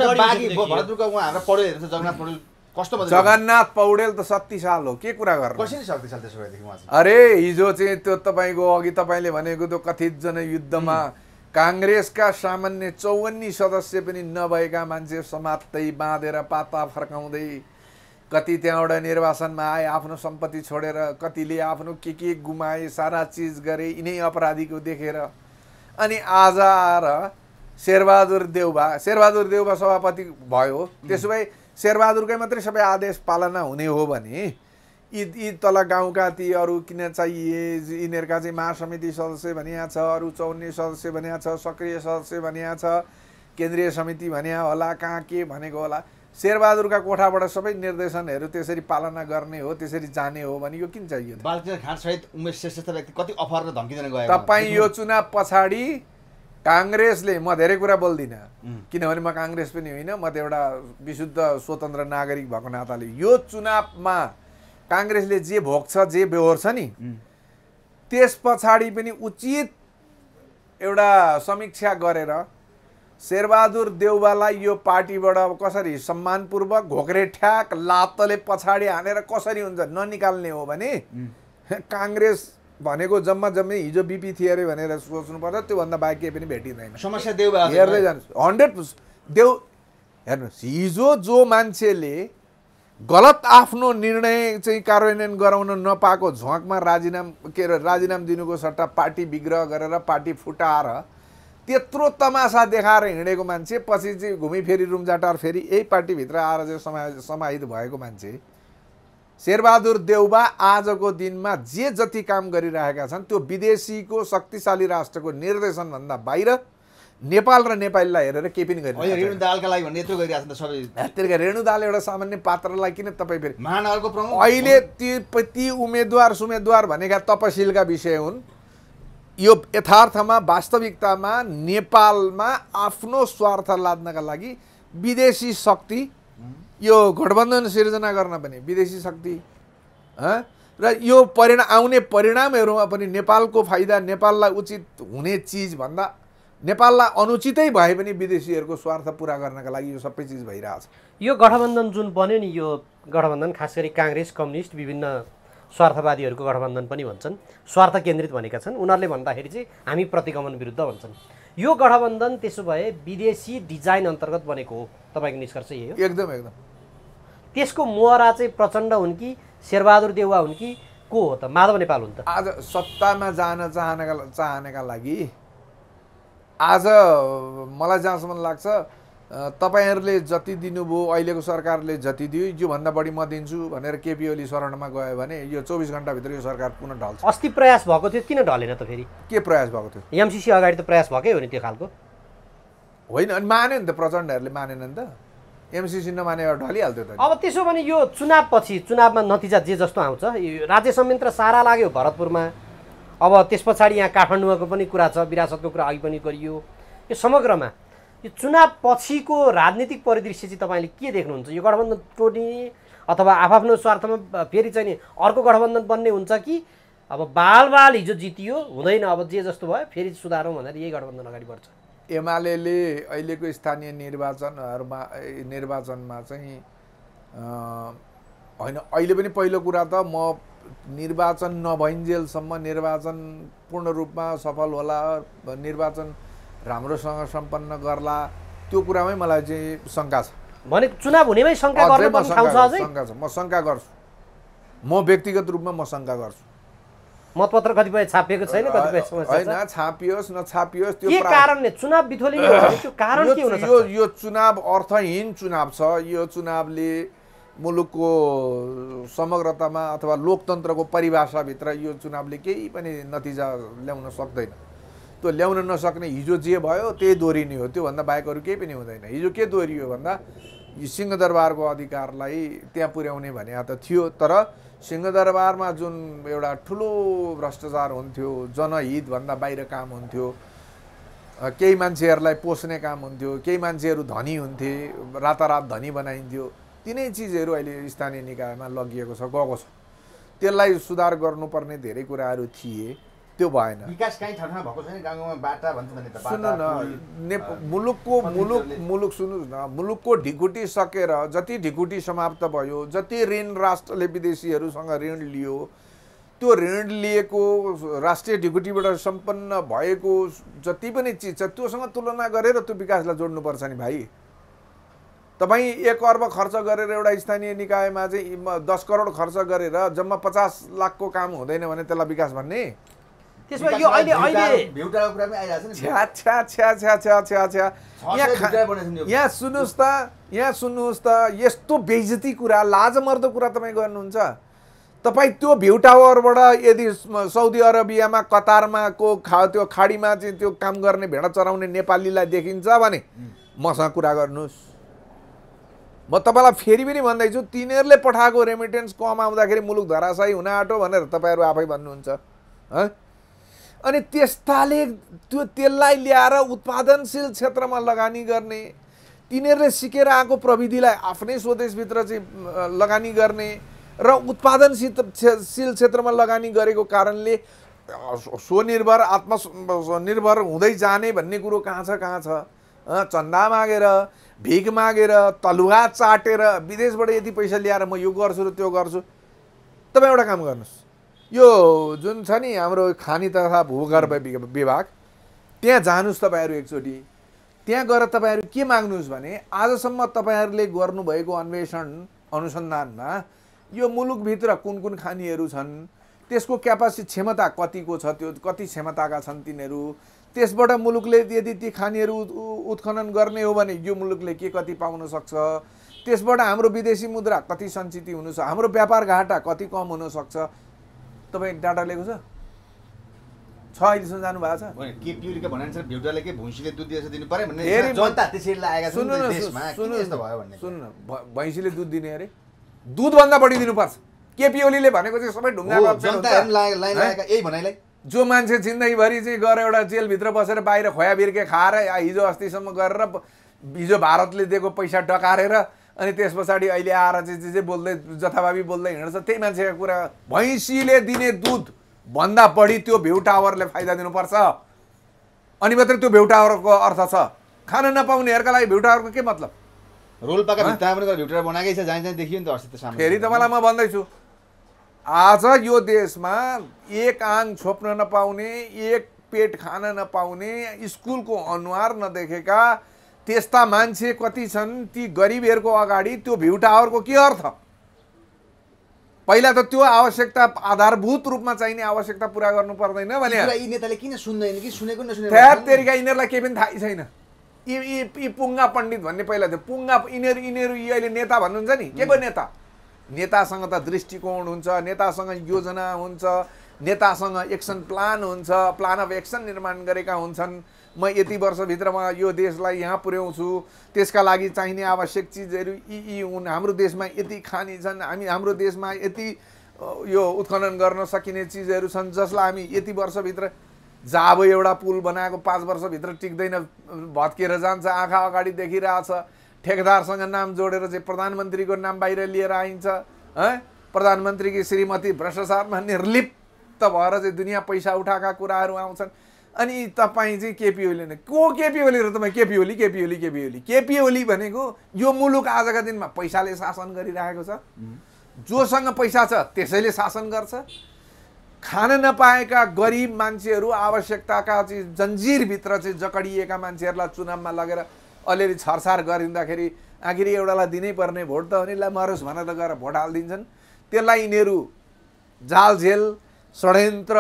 जगन्नाथ पौडेल त 37 साल हो, के कुरा गर्नु? अरे हिजो चाहिँ त्यो तपाईँको अघि तपाईँले भनेको त्यो कथित जनयुद्धमा काङ्ग्रेसका सामान्य 54 सदस्य पनि नभएका मान्छे समात्दै बाँधेर पाता फर्काउँदै, कति त्यहाँबाट निर्वाचनमा आए, आफ्नो सम्पत्ति छोडेर, कतिले आफ्नो के गुमाए, सारा चिज गरे यिनै अपराधीको देखेर। अनि आज आएर शेरबहादुर देउबा सभापति भयो। त्यसो भए शेरबहादुरकै मात्रै सबै आदेश पालना हुने हो भने यी तल गाउँका ती अरू किन चाहिए, यिनीहरूका चाहिँ महासमिति सदस्य भनिया छ, अरू 54 सदस्य भनिया छ, सक्रिय सदस्य भनिया छ, केन्द्रीय समिति भनिया होला, कहाँ के भनेको होला। शेरबहादुरका कोठाबाट सबै निर्देशनहरू त्यसरी पालना गर्ने हो, त्यसरी जाने हो भने यो किन चाहियो?
बालकृष्ण खाँडसहित उमेश श्रेष्ठ व्यक्ति कति अफर र धम्की दिन गए।
तपाईँ यो चुनाव पछाडि काङ्ग्रेसले, म धेरै कुरा बोल्दिनँ किनभने म काङ्ग्रेस पनि होइन, म त एउटा विशुद्ध स्वतन्त्र नागरिक भएको नाताले यो चुनावमा काङ्ग्रेसले जे भोग्छ, जे बेहोर्छ नि, त्यस पछाडि पनि उचित एउटा समीक्षा गरेर शेरबहादुर देउबालाई यो पार्टीबाट कसरी सम्मानपूर्वक घोक्रे ठ्याक लातले पछाडि हानेर कसरी हुन्छ ननिकाल्ने हो भने काङ्ग्रेस भनेको जम्मै हिजो बिपी थियो अरे भनेर सोच्नुपर्छ। त्योभन्दा बाहेक केही पनि भेटिँदैन।
समस्या देउबा
हेर्दै जानुहोस्, 100% हेर्नुहोस्, हिजो जो मान्छेले गलत आफ्नो निर्णय चाहिँ कार्यान्वयन गराउन नपाएको झ्वाकमा राजीनामा दिनुको सट्टा पार्टी विग्रह गरेर पार्टी फुटाएर त्यत्रो तमासा देखाएर हिँडेको मान्छे पछि चाहिँ घुमिफेरि रुमजाटार फेरि यही पार्टीभित्र आएर चाहिँ समाहित भएको मान्छे शेरबहादुर देउबा आजको दिनमा जे जति काम गरिरहेका छन् त्यो विदेशीको शक्तिशाली राष्ट्रको निर्देशनभन्दा बाहिर नेपाल र नेपालीलाई हेरेर केही पनि गरिरहेको छैन।
रेणु दाहालका लागि भन्ने यत्रो गरिरहेको छ त सबै।
त्यसले रेणु दाहाल एउटा सामान्य पात्रलाई किन तपाईँ फेरि
महानगरको प्रमुख
अहिले ती उम्मेदवार भनेका तपसिलका विषय हुन्। यो यथार्थमा वास्तविकतामा नेपालमा आफ्नो स्वार्थ लाद्नका लागि विदेशी शक्ति यो गठबन्धन सिर्जना गर्न पनि विदेशी शक्ति र यो आउने परिणामहरूमा पनि नेपालको फाइदा, नेपाललाई उचित हुने चिज भन्दा नेपाललाई अनुचितै भए पनि विदेशीहरूको स्वार्थ पुरा गर्नका लागि यो सबै चिज भइरहेछ।
यो गठबन्धन जुन बन्यो नि, यो गठबन्धन खास गरी काङ्ग्रेस कम्युनिस्ट विभिन्न स्वार्थवादीहरूको गठबन्धन पनि भन्छन्, स्वार्थ केन्द्रित भनेका छन्। उनीहरूले भन्दाखेरि चाहिँ हामी प्रतिगमन विरुद्ध भन्छन्। यो गठबन्धन त्यसो भए विदेशी डिजाइन अन्तर्गत बनेको हो, तपाईँको निष्कर्ष यही हो?
एकदम।
त्यसको मोहरा चाहिँ प्रचण्ड हुन् कि शेरबहादुर देउवा हुन् कि को हो त? माधव नेपाल हो नि त।
आज सत्तामा जान चाहनेका लागि आज मलाई जहाँसम्म लाग्छ तपाईहरूले जति दिनुभयो, अहिलेको सरकारले जति दियो योभन्दा बढी म दिन्छु भनेर केपी ओली शरणमा गयो भने यो 24 घण्टाभित्र यो सरकार पुनः ढल्छ।
अस्ति प्रयास भएको थियो, किन ढलेन त फेरि?
के प्रयास भएको थियो?
एमसिसी अगाडि त प्रयास भएकै हो नि त्यो खालको।
होइन, अनि मान्यो नि त, प्रचण्डहरूले मानेन नि त, एमसिसी नमानेर ढलिहाल्थ्यो त।
अब त्यसो भने यो चुनावपछि, चुनावमा नतिजा जे जस्तो आउँछ, राज्य संयन्त्र सारा लाग्यो भरतपुरमा, अब त्यस पछाडि यहाँ काठमाडौँको पनि कुरा छ, विरासतको कुरा अघि पनि गरियो। यो समग्रमा यो चुनाव पछिको राजनीतिक परिदृश्य चाहिँ तपाईँले के देख्नुहुन्छ? यो गठबन्धन तोड्ने अथवा आफ्नो स्वार्थमा फेरि चाहिँ नि अर्को गठबन्धन बन्ने हुन्छ कि अब बाल हिजो जितियो हुँदैन, अब जे जस्तो भयो फेरि सुधारौँ भनेर यही गठबन्धन अगाडि बढ्छ?
एमाले अहिलेको स्थानीय निर्वाचनमा चाहिँ होइन, अहिले पनि पहिलो कुरा त म निर्वाचन नभइन्जेलसम्म निर्वाचन पूर्ण रूपमा सफल होला, निर्वाचन राम्रोसँग सम्पन्न गर्ला, त्यो कुरामै मलाई चाहिँ शङ्का छ।
भने चुनाव हुनेमै शङ्का गर्नु पर्ने ठाउँ छ अझै?
शङ्का छ, म शङ्का गर्छु, म व्यक्तिगत रूपमा म शङ्का गर्छु।
मतपत्र कतिपय छापिएको छैन, कतिपय समस्या छ।
होइन, छापियोस् नछापियोस् त्यो
के कारणले चुनाव बिथोलिने हो? त्यो कारण के हुन सक्छ?
यो चुनाव अर्थहीन चुनाव छ। यो चुनावले मुलुकको समग्रतामा अथवा लोकतन्त्रको परिभाषाभित्र यो चुनावले केही पनि नतिजा ल्याउन सक्दैन। त्यो ल्याउन नसक्ने हिजो जे भयो त्यही दोहोरिने हो, त्योभन्दा बाहेक अरू केही पनि हुँदैन। हिजो के दोहोरियो भन्दा सिंहदरबारको अधिकारलाई त्यहाँ पुर्याउने भने त थियो, तर सिंहदरबारमा जुन एउटा ठुलो भ्रष्टाचार हुन्थ्यो, जनहितभन्दा बाहिर काम हुन्थ्यो, केही मान्छेहरूलाई पोस्ने काम हुन्थ्यो, केही मान्छेहरू धनी हुन्थे, रातारात धनी बनाइन्थ्यो, तिनै चिजहरू अहिले स्थानीय निकायमा लगिएको छ, गएको छ। त्यसलाई सुधार गर्नुपर्ने धेरै कुराहरू थिए, त्यो भएन।
विकास कहीँ ठाउँमा भएको छैन, गाउँमा बाटा भन्छ भने त
सुन्नु न, मुलुक सुन्नुहोस् न, मुलुकको ढिकुटी सकेर जति ढिकुटी समाप्त भयो, जति ऋण राष्ट्रले विदेशीहरूसँग ऋण लियो, त्यो ऋण लिएको राष्ट्रिय ढिकुटीबाट सम्पन्न भएको जति पनि चिज छ त्योसँग तुलना गरेर त्यो विकासलाई जोड्नुपर्छ नि भाइ। तपाईँ 1 अर्ब खर्च गरेर एउटा स्थानीय निकायमा चाहिँ 10 करोड खर्च गरेर जम्मा 50 लाखको काम हुँदैन भने त्यसलाई विकास भन्ने?
त्यसमा यो अहिले
भ्युटाको कुरा पनि आइरहेछ नि।
यहाँ सुन्नुहोस् त, यस्तो बेइज्जती कुरा, लाजमर्दो कुरा तपाईँ गर्नुहुन्छ। तपाईँ त्यो भ्यू टावरबाट यदि साउदी अरबियामा कतारमा त्यो खाडीमा चाहिँ त्यो काम गर्ने भेडा चराउने नेपालीलाई देखिन्छ भने मसँग कुरा गर्नुहोस्। म तपाईँलाई फेरि पनि भन्दैछु, तिनीहरूले पठाएको रेमिटेन्स कम आउँदाखेरि मुलुक धराशायी हुन आँटो भनेर तपाईँहरू आफै भन्नुहुन्छ। अनि त्यसले त्यसलाई ल्याएर उत्पादनशील क्षेत्रमा लगानी गर्ने, तिनीहरूले सिकेर आएको प्रविधिलाई आफ्नै स्वदेशभित्र चाहिँ लगानी गर्ने र उत्पादनशील क्षेत्रमा लगानी गरेको कारणले स्वनिर्भर आत्मनिर्भर हुँदै जाने भन्ने कुरो कहाँ छ? चन्दा मागेर, भिख मागेर, तलुवा चाटेर विदेशबाट यति पैसा ल्याएर म यो गर्छु र त्यो गर्छु। तपाईँ एउटा काम गर्नुहोस्, यो जुन छ नि हाम्रो खानी तथा भूगर्भ विभाग, त्यहाँ जानुहोस् तपाईँहरू एकचोटि। त्यहाँ गएर तपाईँहरू के माग्नुहोस् भने आजसम्म तपाईँहरूले गर्नुभएको अन्वेषण अनुसन्धानमा यो मुलुकभित्र कुन कुन खानीहरू छन्, त्यसको क्यापासिटी क्षमता कतिको छ, त्यो कति क्षमताका छन् तिनीहरू, त्यसबाट मुलुकले यदि ती खानीहरू उत्खनन गर्ने हो भने यो मुलुकले के कति पाउन सक्छ, त्यसबाट हाम्रो विदेशी मुद्रा कति सञ्चित हुनु छ, हाम्रो व्यापार घाटा कति कम हुन सक्छ। तपाईँ डाटा लिएको छ अहिलेसम्म जानु भएको छ?
केपीओलीको भनाइअनुसार भ्युटाले के भैँसीले दुध दिएछ दिनु पर्यो भन्ने जनता त्यसरी लागेका छन् देशमा, किन यस्तो भयो भन्ने?
सुन्नु, भैँसीले दुध दिने अरे दुधभन्दा बढी दिनुपर्छ। केपीओलीले भनेको चाहिँ सबै ढुङ्गा
यही भनाइलाई
जो मान्छे जिन्दगीभरि चाहिँ गएर एउटा जेलभित्र बसेर बाहिर खोया बिर्के खाएर हिजो अस्तिसम्म गरेर हिजो भारतले दिएको पैसा डकारेर अनि त्यस पछाडि अहिले आएर चाहिँ बोल्दै जथाभावी बोल्दै हिँड्छ, त्यही मान्छेको कुरा। भैँसीले दिने दुध भन्दा बढी त्यो भ्यू टावरले फाइदा दिनुपर्छ, अनि मात्रै त्यो भ्यू टावरको अर्थ छ। खान नपाउनेहरूका लागि भ्यू टावरको के मतलब?
रोल्पाका भित्तामा पनि भ्यू टावर बनाएकै छ, जहाँ जहाँ देखियो नि त अस्ति त सामने।
फेरि तपाईँलाई म भन्दैछु, आज यो देशमा एक आङ छोप्न नपाउने, एक पेट खान नपाउने, स्कुलको अनुहार नदेखेका त्यस्ता मान्छे कति छन्? ती गरिबहरूको अगाडि त्यो भ्यू टावरको के अर्थ? पहिला त त्यो आवश्यकता आधारभूत रूपमा चाहिने आवश्यकता पुरा गर्नु पर्दैन भने
यी नेताले किन सुन्दैन कि सुनेको नसुनेको
थ्यार तेरिका यिनीहरूलाई केही पनि थाहै छैन। यी पुङ्गा पण्डित भन्ने पहिला थियो पुङ्गा यिनीहरू यी अहिले नेता भन्नुहुन्छ नि के को नेता? नेतासँग त दृष्टिकोण हुन्छ, नेतासँग योजना हुन्छ, नेतासँग एक्सन प्लान हुन्छ, प्लान अफ एक्सन निर्माण गरेका हुन्छन्। म यति वर्षभित्रमा यो देशलाई यहाँ पुर्याउँछु, त्यसका लागि चाहिने आवश्यक चिजहरू यी हुन्, हाम्रो देशमा यति खानी छन्, हाम्रो देशमा यति यो उत्खनन गर्न सकिने चिजहरू छन् जसलाई हामी यति वर्षभित्र जाब एउटा पुल बनाएको 5 वर्षभित्र टिक्दैन, भत्किएर जान्छ, आँखा अगाडि देखिरहेछ। ठेकेदारसँग नाम जोडेर चाहिँ प्रधानमन्त्रीको नाम बाहिर लिएर आइन्छ। प्रधानमन्त्रीकी श्रीमती भ्रष्टाचारमा निर्लिप्त भएर चाहिँ दुनियाँ पैसा उठाएका कुराहरू आउँछन्। अनि तपाईँ चाहिँ केपी ओली नै को केपी ओली र तपाईँ केपी ओली भनेको यो मुलुक आजका दिनमा पैसाले शासन गरिरहेको छ। जोसँग पैसा छ त्यसैले शासन गर्छ। खान नपाएका गरिब मान्छेहरू आवश्यकताका चाहिँ जन्जिरभित्र चाहिँ जकडिएका मान्छेहरूलाई चुनावमा लगेर अलिअलि छरछार गरिँदाखेरि आखिर एउटालाई दिनै पर्ने भोट त उनीहरूलाई मरोस् भनेर गएर भोट हालिदिन्छन्। त्यसलाई यिनीहरू जालझेल षड्यन्त्र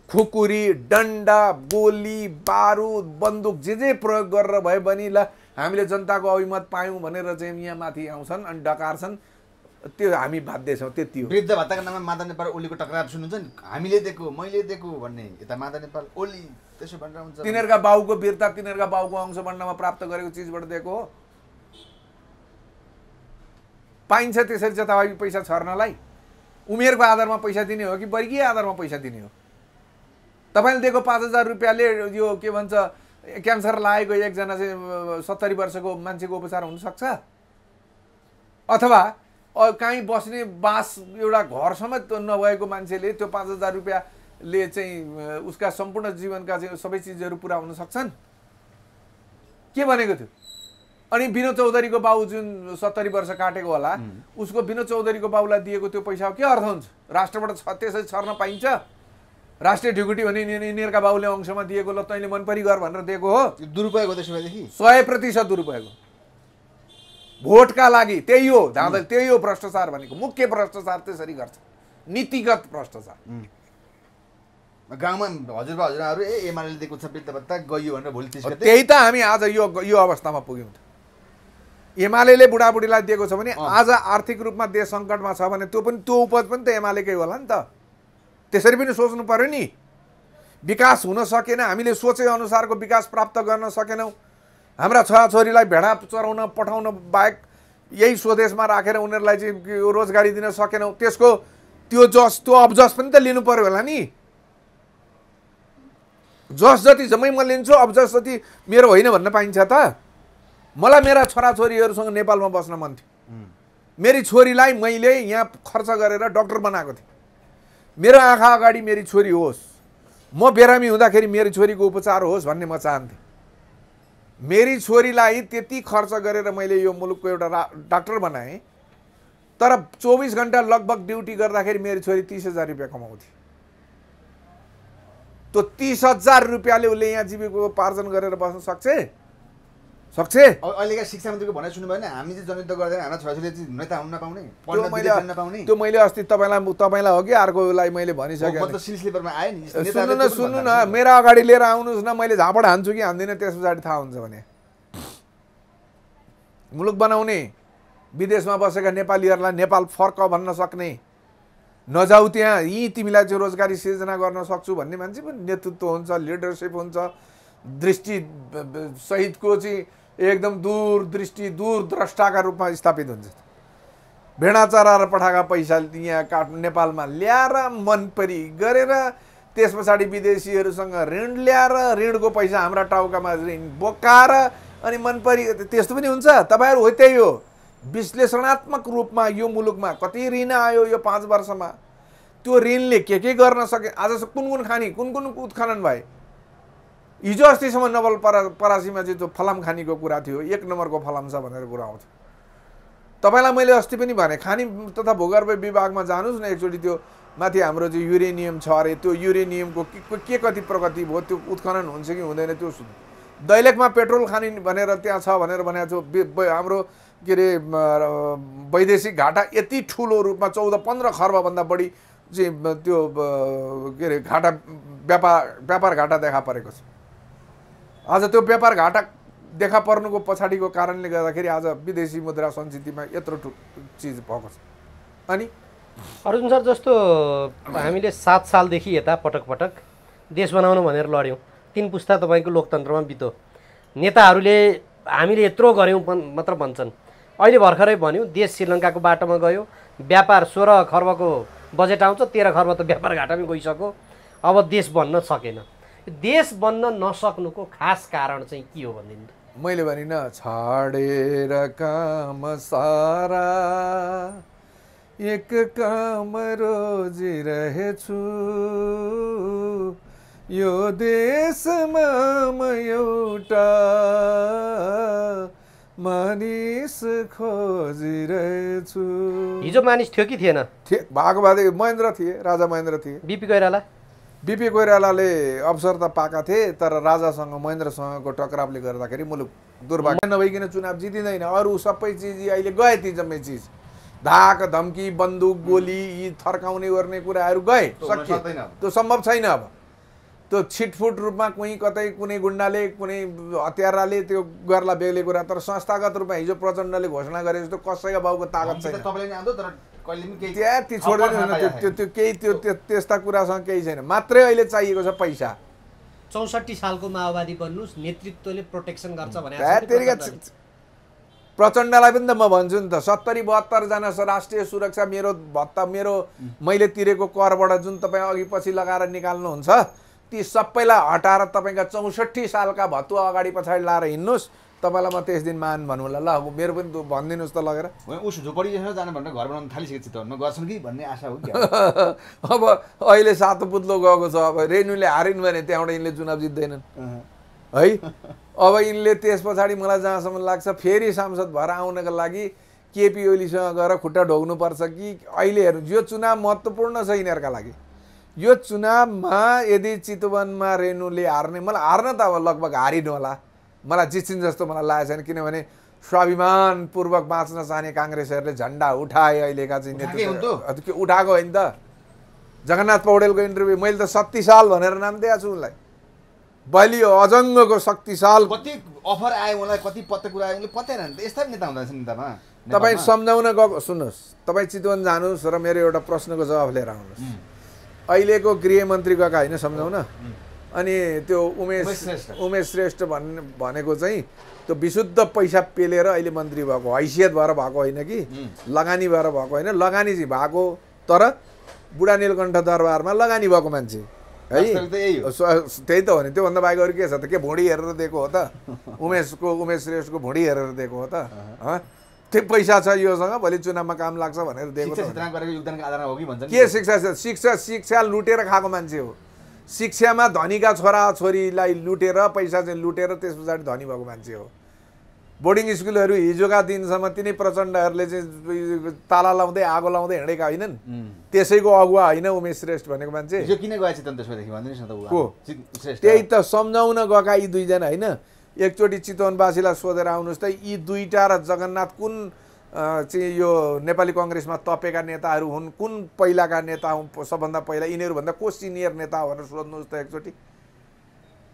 खुकुरी डन्डा गोली बारुद बन्दुक जे प्रयोग गरेर भए पनि ल हामीले जनताको अभिमत पायौँ भनेर चाहिँ यहाँ माथि आउँछन् अनि डकार्छन्। त्यो हामी बाध्य छौँ। त्यति हो।
वृद्ध भत्ताको नाममा माधव नेपाल ओलीको टकरार सुन्नुहुन्छ नि, हामीले दिएको मैले दिएको भन्ने, यता माधव नेपाल ओली त्यसो भनेर हुन्छ।
तिनीहरूका बाउको वीरता तिनीहरूका बाउको अंशबन्डमा प्राप्त गरेको चिजबाट दिएको हो। पाइन्छ त्यसरी जताभावी पैसा छर्नलाई? उमेरको आधारमा पैसा दिने हो कि वर्गीय आधारमा पैसा दिने हो? तपाईँले दिएको 5000 रुपियाँले यो के भन्छ क्यान्सर लागेको एकजना चाहिँ 70 वर्षको मान्छेको उपचार हुनसक्छ? अथवा कहीँ बस्ने बास एउटा घर समेत नभएको मान्छेले त्यो 5000 रुपियाँले चाहिँ उसका सम्पूर्ण जीवनका चाहिँ सबै चिजहरू पुरा हुन सक्छन्? के भनेको थियो? अनि विनोद चौधरीको बाउ जुन 70 वर्ष काटेको होला उसको विनोद चौधरीको बाउलाई दिएको त्यो पैसाको के अर्थ हुन्छ? राष्ट्रबाट त्यसै छर्न पाइन्छ? राष्ट्रिय ढिकुटी भने यिनीहरूका बाउले अंशमा दिएको ल तैँले मनपरी गर भनेर दिएको हो।
दुरुपयोग हो त्यसो भएदेखि
100% दुरुपयोग हो। भोटका लागि त्यही हो धाँधली, त्यही हो भ्रष्टाचार भनेको। मुख्य भ्रष्टाचार त्यसरी गर्छ, नीतिगत भ्रष्टाचार।
गाउँमा हजुरबा हजुरआमाहरू एमाले दिएको छ वृद्ध भत्ता गयो भनेर भोलि
त्यही त हामी आज यो अवस्थामा पुग्यौँ। एमाले बुढाबुढीलाई दिएको छ भने आज आर्थिक रूपमा देश सङ्कटमा छ भने त्यो उपज पनि त एमालेकै होला नि त। त्यसरी पनि सोच्नु पर्यो नि। विकास हुन सकेन, हामीले सोचे अनुसारको विकास प्राप्त गर्न सकेनौँ। हाम्रा छोराछोरीलाई भेडा चराउन पठाउन बाहेक यही स्वदेशमा राखेर उनीहरूलाई चाहिँ रोजगारी दिन सकेनौँ। त्यसको त्यो अबजस पनि त लिनु पर्यो होला नि। जस जति जम्मै म लिन्छु अबजस जति मेरो होइन भन्न पाइन्छ त? मलाई मेरा छोराछोरीहरूसँग नेपालमा बस्न मन थियो। मेरी छोरीलाई मैले यहाँ खर्च गरेर डक्टर बनाएको थिएँ। मेरो आँखा अगाडि मेरी छोरी होस्, म बिरामी हुँदाखेरि मेरी छोरीको उपचार होस् भन्ने म चाहन्थेँ। मेरी छोरीलाई त्यति खर्च गरेर मैले यो मुलुकको एउटा डाक्टर बनाएँ, तर 24 घण्टा लगभग ड्युटी गर्दाखेरि मेरी छोरी 30,000 रुपियाँ कमाउँथे। त्यो 30,000 रुपियाँले उसले यहाँ जीविकोपार्जन गरेर बस्न सक्छ?
अहिलेका शिक्षा मन्त्रीको भनाइ सुन्नु भएन? हामी चाहिँ जनयुद्ध गर्दैन, हाम्रा छोराछोरीले चाहिँ नेता हुन नपाउने,
त्यो मैले अस्ति तपाईँलाई हो कि अर्कोलाई मैले भनिसकेँ।
सिलसिलामा आयो नि।
सुन्नु न, मेरा अगाडि लिएर आउनुहोस् न, मैले झापड हान्छु कि हान्दिनँ त्यस पछाडि थाहा हुन्छ भने। मुलुक बनाउने, विदेशमा बसेका नेपालीहरूलाई नेपाल फर्क भन्न सक्ने, नजाऊ त्यहाँ यहीँ तिमीलाई चाहिँ रोजगारी सिर्जना गर्न सक्छु भन्ने मान्छे पनि नेतृत्व हुन्छ, लिडरसिप हुन्छ, दृष्टि सहितको चाहिँ एकदम दूरदृष्टि दूरद्रष्टाका रूपमा स्थापित हुन्छ। भेडा चराएर पठाएका पैसा यहाँ नेपालमा ल्याएर मनपरी गरेर त्यस पछाडि विदेशीहरूसँग ऋण ल्याएर ऋणको पैसा हाम्रा टाउकामा ऋण बोकाएर अनि मनपरी त्यस्तो पनि हुन्छ। तपाईँहरू हो त्यही हो। विश्लेषणात्मक रूपमा यो मुलुकमा कति ऋण आयो यो 5 वर्षमा, त्यो ऋणले के गर्न सके, आज कुन खानी कुन उत्खनन भए। हिजो अस्तिसम्म नवल परासीमा चाहिँ त्यो फलाम खानीको कुरा थियो, 1 नम्बरको फलाम छ भनेर कुरा आउँथ्यो। तपाईँलाई मैले अस्ति पनि भने खानी तथा भूगर्भ विभागमा जानुहोस् न एकचोटि, त्यो माथि हाम्रो चाहिँ युरेनियम छ अरे, त्यो युरेनियमको के कति प्रगति भयो, त्यो उत्खनन हुन्छ कि हुँदैन त्यो दैलेखमा पेट्रोल खाने भनेर त्यहाँ छ भनेर भनेको छु। हाम्रो के अरे वैदेशिक घाटा यति ठुलो रूपमा 14-15 खर्बभन्दा बढी चाहिँ त्यो के अरे घाटा व्यापार घाटा देखा परेको छ। आज त्यो व्यापार घाटा देखा पर्नुको पछाडिको कारणले गर्दाखेरि आज विदेशी मुद्रा सञ्चितमा यत्रो चिज भएको छ। अनि
अर्जुन सर, जस्तो हामीले 7 सालदेखि यता पटक पटक देश बनाउनु भनेर लड्यौँ, 3 पुस्ता तपाईँको लोकतन्त्रमा बित्यो। नेताहरूले हामीले यत्रो गऱ्यौँ मात्र भन्छन्। अहिले भर्खरै भन्यो देश श्रीलङ्काको बाटोमा गयो, व्यापार 16 खर्बको बजेट आउँछ, 13 खर्ब त व्यापार घाटामै गइसक्यो, अब देश बन्न सकेन। देश बन्न नसक्नुको खास कारण चाहिँ के हो भनिदिनु त?
मैले भनिनँ छाडेर काम सारा एक काम रोजिरहेछु, यो देशमा म एउटा मानिस खोजिरहेछु।
हिजो मानिस थियो कि थिएन?
भएको भए महेन्द्र थिए, राजा महेन्द्र थिए।
बिपी कोइराला
कोइरालाले अवसर त पाएका थिए, तर राजासँग महेन्द्रसँगको टकरावले गर्दाखेरि मुलुक दुर्भाग्य नभइकन चुनाव जितिँदैन। अरू सबै चिज अहिले गए, ती जम्मै चिज धाक धम्की बन्दुक गोली यी थर्काउने गर्ने कुराहरू गए, सकियो। त्यो सम्भव छैन। अब त्यो छिटफुट रूपमा कुनै कतै कुनै गुन्डाले कुनै हतियाराले त्यो गर्ला बेग्लै कुरा, तर संस्थागत रूपमा हिजो प्रचण्डले घोषणा गरे जस्तो कसैको बाउको तागत छैन। त्यति छोड्दैन त्यो केही त्यो त्यस्ता कुरासँग केही छैन। मात्रै अहिले चाहिएको छ पैसा।
64 सालको माओवादी बन्नुस्, नेतृत्वले प्रोटेक्सन गर्छ भने
प्रचण्डलाई पनि त म भन्छु नि त, 70-72 जना राष्ट्रिय सुरक्षा मेरो भत्ता मैले तिरेको करबाट जुन तपाईँ अघि पछि लगाएर निकाल्नुहुन्छ, ती सबैलाई हटाएर तपाईँका 64 सालका भत्तुवा अगाडि पछाडि लाएर हिँड्नुहोस्, तपाईँलाई म त्यस दिन मान भन्नुला। ल मेरो पनि भनिदिनुहोस् त लगेर।
उस झोपडी जस्तो जानु भनेर घर बनाउनु थालिसकेको चितवनमा गर्छन् कि भन्ने आशा हो क्या।
अब अहिले सातो पुत्लो गएको छ। अब रेणुले हारिन् भने त्यहाँबाट यिनले चुनाव जित्दैनन् है। अब यिनले त्यस पछाडि मलाई जहाँसम्म लाग्छ फेरि सांसद भएर आउनको लागि केपी ओलीसँग गएर खुट्टा ढोग्नुपर्छ कि अहिले हेर्नु, यो चुनाव महत्त्वपूर्ण छ यिनीहरूका लागि। यो चुनावमा यदि चितवनमा रेणुले हार्ने, मलाई हार्न त अब लगभग हारिनु होला, मलाई जित्छिन् जस्तो मलाई लागेको छैन। किनभने स्वाभिमानपूर्वक बाँच्न चाहने काङ्ग्रेसहरूले झन्डा उठाए। अहिलेका चाहिँ नेतृत्व उठाएको होइन त। जगन्नाथ पौडेलको इन्टरभ्यू मैले त शक्तिशाल भनेर नाम दिएको छु उनलाई। बलियो अजङ्गको शक्तिशाल।
कति अफर आयो उनलाई, कति पत्ते कुरा आयो, उनले पत्याएन। यस्ता नेता हुँदैछ नेतामा।
तपाईँ सम्झाउन गएको, सुन्नुहोस्, तपाईँ चितवन जानुहोस् र मेरो एउटा प्रश्नको जवाफ लिएर आउनुहोस्। अहिलेको गृहमन्त्री गएका होइन सम्झाउन, अनि त्यो उमेश श्रेष्ठ भनेको चाहिँ त्यो विशुद्ध पैसा पेलेर अहिले मन्त्री भएको, हैसियत भएर भएको होइन कि लगानी भएर भएको होइन। लगानी चाहिँ भएको, तर बुढा नीलकण्ठ दरबारमा लगानी भएको मान्छे है, त्यही त हो नि। त्योभन्दा बाहेक अरू के छ त? के भुँडी हेरेर दिएको हो त? उमेश श्रेष्ठको भुँडी हेरेर दिएको हो त? त्यो पैसा छ योसँग, भोलि चुनावमा काम लाग्छ भनेर दिएको के? शिक्षा लुटेर खाएको मान्छे हो। शिक्षामा धनीका छोराछोरीलाई लुटेर, पैसा चाहिँ लुटेर त्यस पछाडि धनी भएको मान्छे हो। बोर्डिङ स्कुलहरू हिजोका दिनसम्म तिनै प्रचण्डहरूले चाहिँ ताला लाउँदै आगो लाउँदै हिँडेका होइनन्? त्यसैको अगुवा होइन उमेश श्रेष्ठ भनेको मान्छे? त्यही त सम्झाउन गएका यी दुईजना होइन। एकचोटि चितवनवासीलाई सोधेर आउनुहोस् त, यी दुईटा र जगन्नाथ कुन चाहिँ यो नेपाली कङ्ग्रेसमा तपेका नेताहरू हुन्, कुन पहिलाका नेता हुन्? सबभन्दा पहिला यिनीहरूभन्दा को सिनियर नेता हो भनेर सोध्नुहोस् त एकचोटि।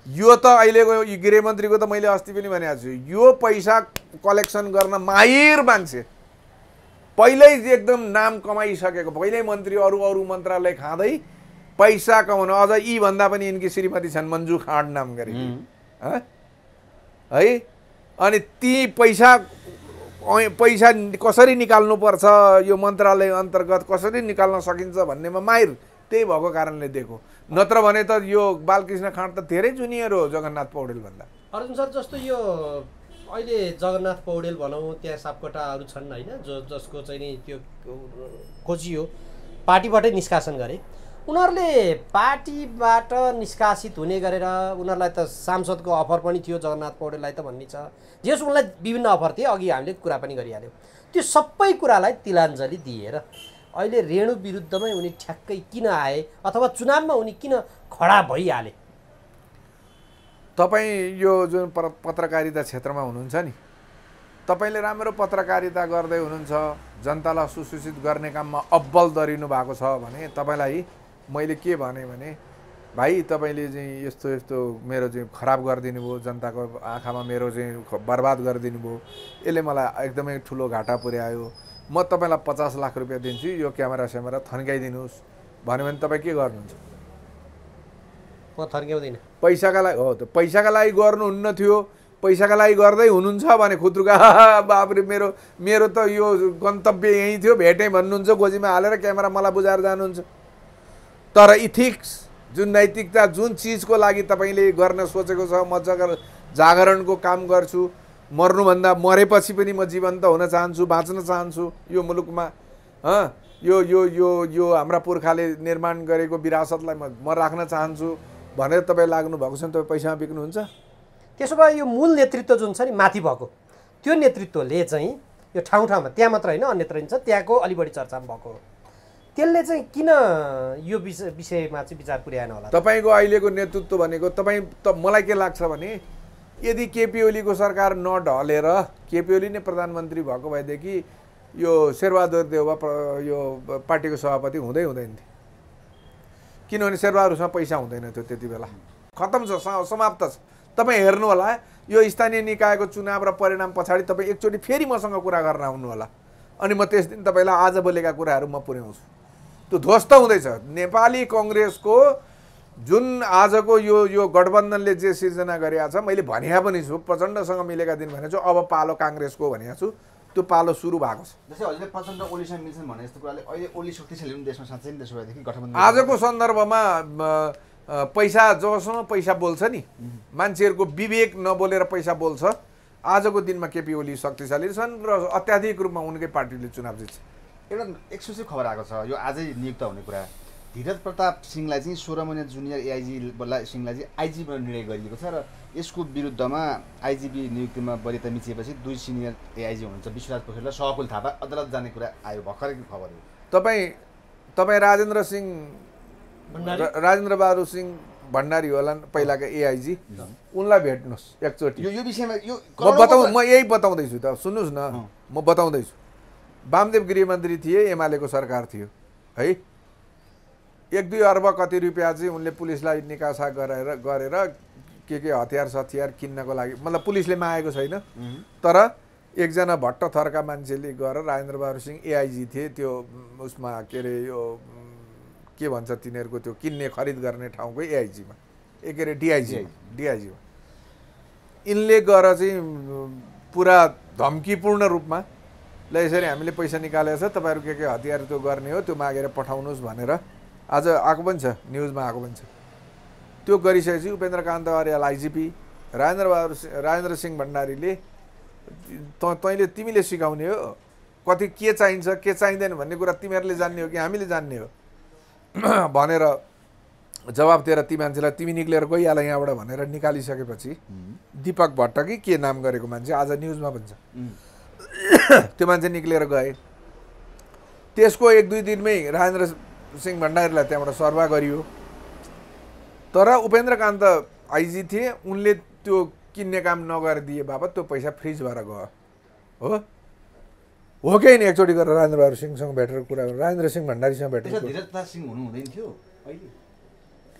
यो त अहिलेको गृहमन्त्रीको त मैले अस्ति पनि भनेको छु, यो पैसा कलेक्सन गर्न माहिर मान्छे, पहिल्यै एकदम नाम कमाइसकेको, पहिल्यै मन्त्री अरू मन्त्रालय खाँदै पैसा कमाउनु। अझ यी भन्दा पनि यिनकी श्रीमती छन् मन्जु खाँड नाम गरे है। अनि ती पैसा कसरी निकाल्नुपर्छ, यो मन्त्रालय अन्तर्गत कसरी निकाल्न सकिन्छ भन्नेमा माहिर, त्यही भएको कारणले दिएको। नत्र भने त यो बालकृष्ण खाँड त धेरै जुनियर हो जगन्नाथ पौडेल भन्दा।
अर्जुन सर, जस्तो यो अहिले जगन्नाथ पौडेल भनौँ, त्यहाँ सापकोटाहरू छन् होइन, जसको चाहिँ नि त्यो खोजियो, पार्टीबाटै निष्कासन गरे। उनीहरूले पार्टीबाट निष्कासित हुने गरेर उनीहरूलाई त सांसदको अफर पनि थियो जगन्नाथ पौडेललाई त भन्ने छ। जेस उनलाई विभिन्न अफर थिए, अघि हामीले कुरा पनि गरिहाल्यौँ। त्यो सबै कुरालाई तिलाञ्जली दिएर अहिले रेणु विरुद्धमै उनी ठ्याक्कै किन आए, अथवा चुनावमा उनी किन खडा भइहाले?
तपाईँ यो जुन पत्रकारिता क्षेत्रमा हुनुहुन्छ नि, तपाईँले राम्रो पत्रकारिता गर्दै हुनुहुन्छ, जनतालाई सुसूचित गर्ने काममा अब्बल दरिनु भएको छ भने तपाईँलाई मैले के भने भाइ तपाईँले चाहिँ यस्तो यस्तो मेरो चाहिँ खराब गरिदिनु भयो, जनताको आँखामा मेरो चाहिँ बर्बाद गरिदिनु भयो, यसले मलाई एकदमै ठुलो घाटा पुर्यायो, म तपाईँलाई 50 लाख रुपियाँ दिन्छु, यो क्यामेरा थन्काइदिनुहोस् भन्यो भने तपाईँ के गर्नुहुन्छ?
म थन्काउँदिनँ।
पैसाका लागि हो, त पैसाका लागि गर्नुहुन्न थियो, पैसाका लागि गर्दै हुनुहुन्छ भने खुत्रुका बाबरे मेरो त यो गन्तव्य यहीँ थियो, भेटेँ भन्नुहुन्छ, गोजीमा हालेर क्यामेरा मलाई बुझाएर जानुहुन्छ। तर इथिक्स, जुन नैतिकता, जुन चिजको लागि तपाईँले गर्न सोचेको छ, म जागरणको काम गर्छु, मर्नुभन्दा मरेपछि पनि म जीवन्त हुन चाहन्छु, बाँच्न चाहन्छु यो मुलुकमा, यो यो यो यो हाम्रा पुर्खाले निर्माण गरेको विरासतलाई म राख्न चाहन्छु भनेर तपाईँ लाग्नु भएको छ भने तपाईँ पैसामा बिक्नुहुन्छ?
त्यसो भए यो मूल नेतृत्व जुन छ नि माथि भएको, त्यो नेतृत्वले चाहिँ यो ठाउँमा त्यहाँ मात्र होइन अन्यत्र पनि छ, त्यहाँको अलि बढी चर्चामा भएको हो, त्यसले चाहिँ किन यो विषयमा चाहिँ विचार पुर्याएन होला?
तपाईँको अहिलेको नेतृत्व भनेको मलाई के लाग्छ भने यदि केपी ओलीको सरकार नढलेर केपी ओली नै प्रधानमन्त्री भएको भएदेखि यो शेरबहादुर देउवा यो पार्टीको सभापति हुँदैन थियो, किनभने शेरबहादुरसँग पैसा हुँदैन थियो त्यति बेला, खतम छ, समाप्त छ। तपाईँ हेर्नु होला यो स्थानीय निकायको चुनाव र परिणाम पछाडि तपाईँ एकचोटि फेरि मसँग कुरा गर्न आउनु होला, अनि म त्यस दिन तपाईँलाई आज बोलेका कुराहरू म पुर्याउँछु। त्यो ध्वस्त हुँदैछ नेपाली कङ्ग्रेसको जुन आजको यो गठबन्धनले जे सिर्जना गरेको छ। मैले भनेको पनि छु, प्रचण्डसँग मिलेका दिन भनेको छु, अब पालो काङ्ग्रेसको भनेको छु, त्यो पालो सुरु भएको छ।
जस्तै हजुरले प्रचण्ड ओलीसँग मिल्छन् भने जस्तो कुराले अहिले ओली शक्तिशाली हुने देशमा साँच्चै नै त्यसो भएदेखि गठबन्धन
आजको सन्दर्भमा पैसा जससँग पैसा बोल्छ नि, मान्छेहरूको विवेक नबोलेर पैसा बोल्छ। आजको दिनमा केपी ओली शक्तिशाली छन् र अत्याधिक रूपमा उनकै पार्टीले चुनाव जित्छ।
एउटा एक्सक्लुसिभ खबर आएको छ, यो आजै नियुक्त हुने कुरा, धीरज प्रताप सिंहलाई चाहिँ 16 महिना जुनियर एआइजी बल्ला सिंहलाई चाहिँ आइजी बनाउने निर्णय गरिएको छ र यसको विरुद्धमा आइजिपी नियुक्तिमा वरियता मिचिएपछि 2 सिनियर एआइजी हुनुहुन्छ विश्वराज पोखरेल र सहकुल थापा अदालत जाने कुरा आयो, भर्खरैको खबर हो।
तपाईँ राजेन्द्र बहादुर सिंह भण्डारी होला पहिलाका एआइजी, उनलाई भेट्नुहोस् एकचोटि।
यो विषयमा
म यही बताउँदैछु त, सुन्नुहोस् न, म बताउँदैछु। वामदेव गृहमन्त्री थिए, एमालेको सरकार थियो है, 1-2 अर्ब कति रुपियाँ चाहिँ उनले पुलिसलाई निकासा गरेर के हतियार किन्नको लागि, मतलब पुलिसले मागेको छैन, तर एकजना भट्ट थरका मान्छेले गएर राजेन्द्र बहादुर सिंह एआइजी थिए, त्यो उसमा के अरे यो के भन्छ तिनीहरूको त्यो किन्ने खरिद गर्ने ठाउँको एआइजीमा, के अरे डिआइजीमा यिनले गएर चाहिँ पुरा धम्कीपूर्ण रूपमा ल यसरी हामीले पैसा निकालेको छ, तपाईँहरू के हतियार त्यो गर्ने हो, त्यो मागेर पठाउनुहोस् भनेर आज आएको पनि छ, न्युजमा आएको पनि छ। त्यो गरिसकेपछि उपेन्द्रकान्त अर्याल आइजिपी, राजेन्द्र सिंह भण्डारीले तिमीले सिकाउने हो, कति के चाहिन्छ के चाहिँदैन भन्ने कुरा तिमीहरूले जान्ने हो कि हामीले जान्ने हो भनेर जवाब दिएर ती मान्छेलाई तिमी निक्लेर गइहाल यहाँबाट भनेर निकालिसकेपछि दीपक भट्ट कि के नाम गरेको मान्छे आज न्युजमा पनि छ, त्यो मान्छे निक्लेर गए। त्यसको 1-2 दिनमै राजेन्द्र सिंह भण्डारीलाई त्यहाँबाट सर्वा गरियो, तर उपेन्द्रकान्त आइजी थिए, उनले त्यो किन्ने काम नगरिदिए बापत त्यो पैसा फ्रिज भएर गयो हो कि नि। एकचोटि गरेर राजेन्द्र बहादुर सिंहसँग भेटेर कुरा गर्नु, राजेन्द्र सिंह भण्डारीसँग भेटेर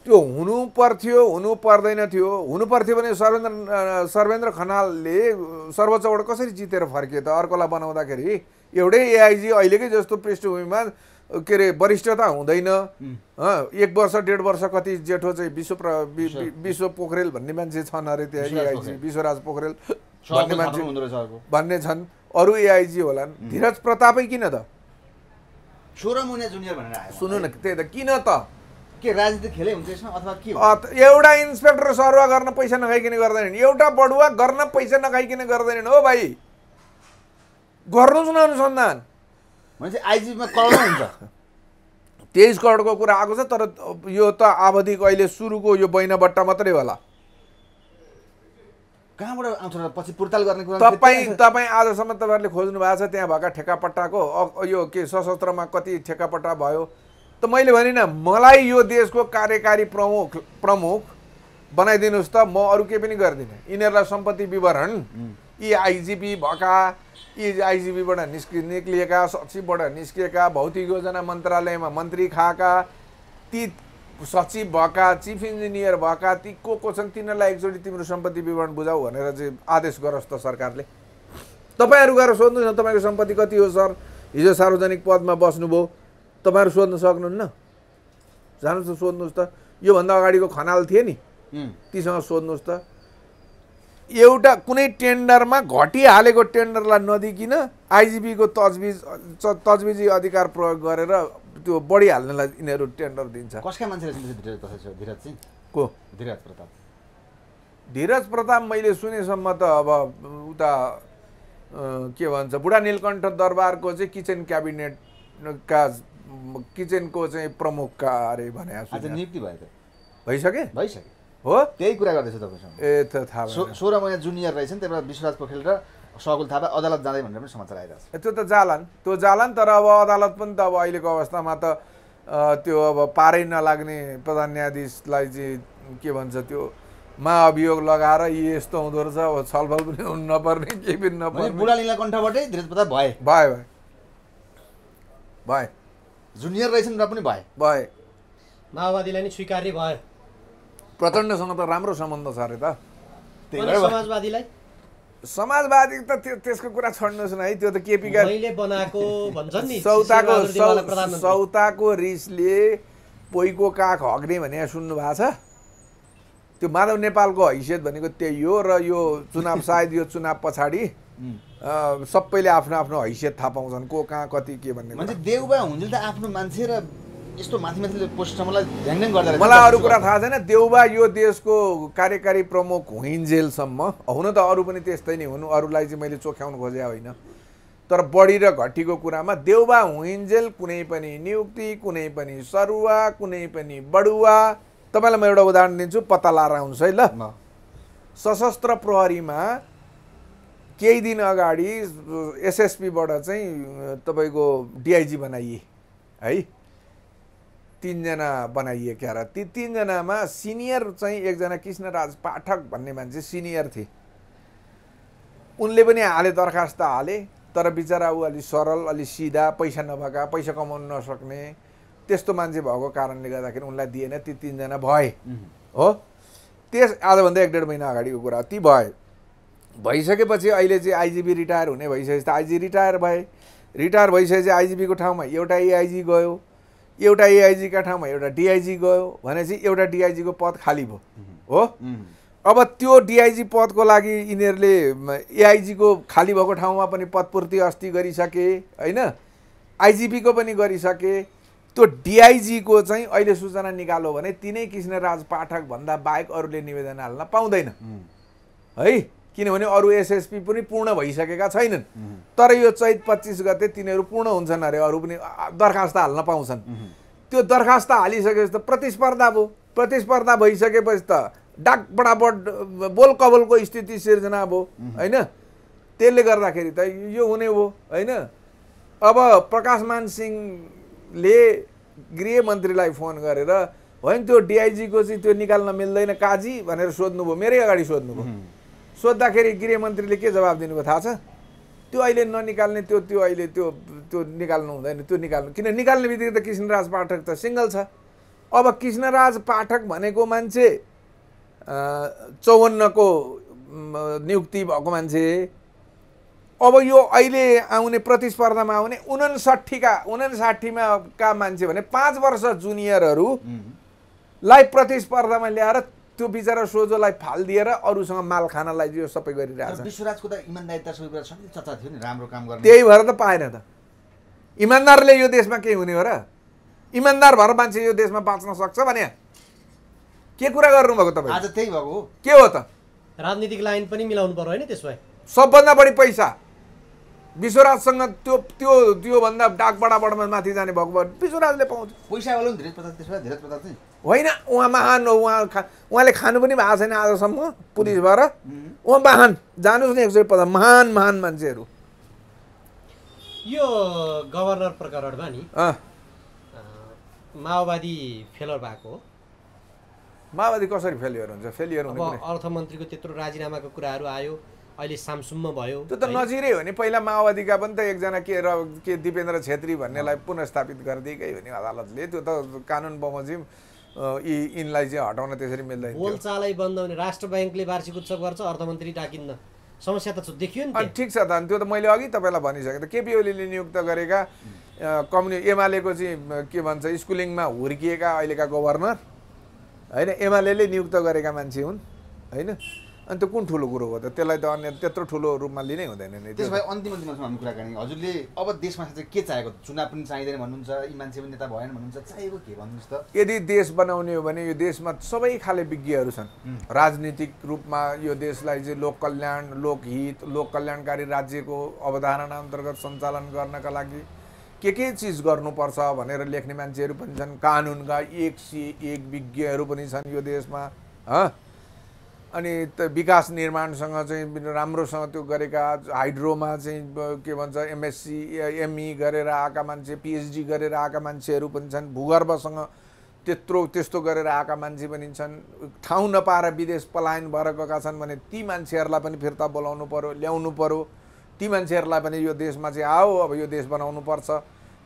त्यो हुनु पर्थ्यो, हुनु पर्दैन थियो। हुनु पर्थ्यो भने सर्वेन्द्र खनालले सर्वोच्चबाट कसरी जितेर फर्कियो त? अर्कोलाई बनाउँदाखेरि एउटै एआइजी अहिलेकै जस्तो पृष्ठभूमिमा के अरे वरिष्ठता हुँदैन, 1 वर्ष 1.5 वर्ष कति जेठो चाहिँ विश्व पोखरेल भन्ने मान्छे छन् अरे, त्यहाँ एआइजी विश्वराज पोखरेल भन्ने मान्छे भन्ने छन्, अरू एआइजी होलान्। धीरज प्रतापै किन त
16 महिना जुनियर भनेर आयो? सुन्नु
न, त्यही त किन त?
के राजनीति खेलै हुन्छ यसमा अथवा के?
एउटा इन्सपेक्टर सर्वा गर्न पैसा नखाइकन गर्दैनन्, एउटा बढुवा गर्न पैसा नखाइकन गर्दैनन् हो भाइ, गर्नुहोस् न अनुसन्धान।
मान्छे आइजीमा करोड हुन्छ,
23 करोडको कुरा आएको छ, तर यो त आवधिक अहिले सुरुको यो बैनाबट्टा मात्रै होला।
कहाँबाट आउँछ र पछि पुर्ताल गर्ने कुरा?
तपाईँ आजसम्म तपाईँहरूले खोज्नु भएको छ त्यहाँ भएका ठेकापट्टाको यो के सशस्त्रमा कति ठेकापट्टा भयो त? मैले भने न, मलाई यो देशको कार्यकारी प्रमुख बनाइदिनुहोस् त, म अरू केही पनि गर्दिनँ। यिनीहरूलाई सम्पत्ति विवरण यी आइजिपी भएका, यी आइजिपीबाट निक्लिएका, सचिवबाट निस्किएका, भौतिक योजना मन्त्रालयमा मन्त्री खाएका, ती सचिव भएका, चिफ इन्जिनियर भएका, ती को छन् तिनीहरूलाई एकचोटि तिम्रो सम्पत्ति विवरण बुझाऊ भनेर चाहिँ आदेश गरोस् त सरकारले। तपाईँहरू गएर सोध्नुहोस् न तपाईँको सम्पत्ति कति हो सर, हिजो सार्वजनिक पदमा बस्नुभयो, तपाईँहरू सोध्न सक्नुहुन्न? जानुहोस् त सोध्नुहोस् त। योभन्दा अगाडिको खनाल थिए नि, तीसँग सोध्नुहोस् त। एउटा कुनै टेन्डरमा घटिहालेको टेन्डरलाई नदिकिन आइजिपीको तजविजी अधिकार प्रयोग गरेर त्यो बढिहाल्नेलाई यिनीहरू टेन्डर दिन्छ।
कसका मान्छेले धीरज चाहिँ
को?
धीरज प्रताप।
धीरज प्रताप मैले सुनेसम्म त अब उता के भन्छ बुढा नीलकण्ठ दरबारको चाहिँ किचन क्याबिनेटका किचनको चाहिँ प्रमुखका अरे भने
आज नियुक्ति भयो त?
भइसके
हो, त्यही कुरा गर्दैछु तपाईँसँग।
ए त थाहा भयो।
16 महिना जुनियर रहेछन्, त्यही भएर विश्वराज पोखरेल र सकुल थापा अदालत जाँदै भनेर पनि समाचार आइरहेको छ।
त्यो त जालान् तर अब अदालत पनि त अब अहिलेको अवस्थामा त त्यो अब पारै नलाग्ने प्रधान न्यायाधीशलाई चाहिँ के भन्छ त्यो महाअभियोग लगाएर यस्तो हुँदो रहेछ, अब छलफल पनि हुनु नपर्ने, केही पनि नपर्ने।
बुढा नीलकण्ठबाटै धीरज प्रताप भए जुनियर रहेछन् र पनि भए
माओवादीलाई नि स्वीकार्य भयो।
प्रचण्डसँग त राम्रो सम्बन्ध छ अरे त।
समाजवादीलाई
समाजवादी त त्यसको कुरा छोड्नुहोस् न है, त्यो त केपी का
बनाएको भन्छन् नि
सौताको रिसले पोइको काख हग्ने भने सुन्नु भएको छ? त्यो माधव नेपालको हैसियत भनेको त्यही हो। र यो चुनाव सायद यो चुनाव पछाडि सबैले आफ्नो आफ्नो हैसियत थाहा पाउँछन्, को कहाँ कति के भन्ने।
मान्छे देउबा हुन्जेल त आफ्नो मान्छे र यस्तो माथि पोस्टसम्मलाई ढ्याङ गर्दा रहेछ।
मलाई अरू कुरा थाहा छैन। देउबा यो देशको कार्यकारी प्रमुख हुइन्जेलसम्म, हुन त अरू पनि त्यस्तै नै हुनु, अरूलाई चाहिँ मैले चोख्याउनु खोजे होइन, तर बढी र घटीको कुरामा देउबा हुइन्जेल कुनै पनि नियुक्ति, कुनै पनि सरुवा, कुनै पनि बढुवा। तपाईँलाई म एउटा उदाहरण दिन्छु, पत्ता लाएर आउँछ है ल। सशस्त्र प्रहरीमा केही दिन अगाडि एसएसपीबाट चाहिँ तपाईँको डिआइजी बनाइए है, 3 जना बनाइए क्या र। ती 3 जनामा सिनियर चाहिँ एकजना कृष्णराज पाठक भन्ने मान्छे सिनियर थिए। उनले पनि हाले, दरखास्त हाले, तर बिचरा ऊ अलि सरल, अलि सिधा, पैसा नभएका, पैसा कमाउनु नसक्ने त्यस्तो मान्छे भएको कारणले गर्दाखेरि उनलाई दिएन। ती 3 जना भए हो। आजभन्दा 1.5 महिना अगाडिको कुरा। ती भइसकेपछि अहिले चाहिँ आइजिपी रिटायर हुने भइसकेपछि त आइजी रिटायर भए। रिटायर भइसकेपछि आइजिपीको ठाउँमा एउटा एआइजी गयो, एउटा एआइजीका ठाउँमा एउटा डिआइजी गयो भनेपछि एउटा डिआइजीको पद खाली भयो हो। अब त्यो डिआइजी पदको लागि यिनीहरूले एआइजीको खाली भएको ठाउँमा पनि पदपूर्ति अस्ति गरिसके होइन, आइजिपीको पनि गरिसके। त्यो डिआइजीको चाहिँ अहिले सूचना निकाल्यो भने तिनै कृष्णराज पाठक भन्दा बाहेक अरूले निवेदन हाल्न पाउँदैन है, किनभने अरू एसएसपी पनि पूर्ण भइसकेका छैनन्। तर यो चैत 25 गते तिनीहरू पूर्ण हुन्छन् अरे, अरू पनि दरखास्त हाल्न पाउँछन्। त्यो दरखास्त हालिसकेपछि त प्रतिस्पर्धा भयो। प्रतिस्पर्धा भइसकेपछि त डाक बडाबड बोल कबोलको स्थिति सिर्जना भयो होइन। त्यसले गर्दाखेरि त यो हुने हो होइन। अब प्रकाशमान सिंहले गृहमन्त्रीलाई फोन गरेर होइन त्यो डिआइजीको चाहिँ त्यो निकाल्न मिल्दैन काजी भनेर सोध्नुभयो, मेरै अगाडि सोध्नुभयो। सोद्धाखेरि गृहमन्त्रीले के जवाब दिनुभयो थाहा छ? त्यो अहिले ननिकाल्ने, त्यो अहिले त्यो निकाल्नु हुँदैन, त्यो निकाल्नु, किन निकाल्ने बित्तिकै त कृष्णराज पाठक त सिङ्गल छ। अब कृष्णराज पाठक भनेको मान्छे 54 को नियुक्ति भएको मान्छे। अब यो अहिले आउने प्रतिस्पर्धामा आउने 59 का मान्छे भने 5 वर्ष जुनियरहरूलाई प्रतिस्पर्धामा ल्याएर त्यो बिचरा सोझोलाई फालिदिएर अरूसँग माल खानलाई यो सबै गरिरहेछ।
विश्वराजको त इमानदारिता सबै कुरा सबै चर्चा थियो नि, राम्रो काम गर्ने।
त्यही भएर त पाएन त। इमानदारले यो देशमा के हुने हो र? इमानदार भएर मान्छे यो देशमा बाँच्न सक्छ भने के कुरा गर्नुभएको तपाईँ?
आज त्यही भएको हो।
के हो त?
राजनीतिक लाइन पनि मिलाउनु पर्यो होइन। त्यसो भए
सबभन्दा बढी पैसा विश्वराजसँग त्यो भन्दा डाकबडाबडमा माथि जाने भएको भए विश्वराजले पाउँछ।
पैसा वाला धीरज प्रताप, त्यसो भए धीरज प्रताप चाहिँ
होइन, उहाँ महान हो। उहाँले खानु पनि भएको छैन आजसम्म पुलिस भएर। उहाँ महान, जानुहोस् न 150 महान मान्छेहरू।
यो गभर्नर प्रकरणमा नि माओवादी फेलर भएको हो
माओवादी कसरी फेलियर हुन्छ? फेलियर हुने
अब
कुनै
अर्थमन्त्रीको त्यत्रो राजीनामाको कुराहरू आयो, अहिले सामसुममा भयो।
त्यो त नजिरै हो नि। पहिला माओवादीका पनि त एकजना के दिपेन्द्र छेत्री भन्नेलाई पुनर्स्थापित गरिदिएकै हो नि अदालतले। त्यो त कानुन बमोजिम यिनलाई चाहिँ हटाउन त्यसरी मिल्दैन।
बोलचालै बन्द हुने, राष्ट्र ब्याङ्कले वार्षिक उत्सव गर्छ, अर्थमन्त्री डाकिन्न, समस्या त देखियो नि।
अनि ठिक छ त, अनि त्यो त मैले अघि तपाईँलाई भनिसकेँ त। केपी ओलीले नियुक्त गरेका एमालेको चाहिँ के भन्छ स्कुलिङमा हुर्किएका अहिलेका गभर्नर होइन, एमाले नियुक्त गरेका मान्छे हुन् होइन। अनि त्यो कुन ठुलो कुरो हो त? त्यसलाई त अन्य त्यत्रो ठुलो रूपमा लिनै हुँदैन नि।
त्यसो भए अन्तिम हामी कुराकानी, हजुरले अब देशमा चाहिँ के चाहेको? चुनाव पनि चाहिँदैन भन्नुहुन्छ, यी मान्छे पनि नेता भएन भन्नुहुन्छ, चाहिएको के भन्नुहोस् त?
यदि देश बनाउने हो भने यो देशमा सबै खाले विज्ञहरू छन्। राजनीतिक रूपमा यो देशलाई चाहिँ लोक कल्याण, लोकहित, लोक कल्याणकारी राज्यको अवधारणा अन्तर्गत सञ्चालन गर्नका लागि के चिज गर्नुपर्छ भनेर लेख्ने मान्छेहरू पनि छन्। कानुनका एक विज्ञहरू पनि छन् यो देशमा। अनि विकास निर्माणसँग चाहिँ राम्रोसँग त्यो गरेका, हाइड्रोमा चाहिँ के भन्छ एमएससी एमई गरेर आएका मान्छे, पिएचडी गरेर आएका मान्छेहरू पनि छन्। भूगर्भसँग त्यस्तो गरेर आएका मान्छे पनि छन्। ठाउँ नपाएर विदेश पलायन भएर गएका छन् भने ती मान्छेहरूलाई पनि फिर्ता बोलाउनु पर्यो, ल्याउनु पर्यो। ती मान्छेहरूलाई पनि यो देशमा चाहिँ आओ, अब यो देश बनाउनु पर्छ,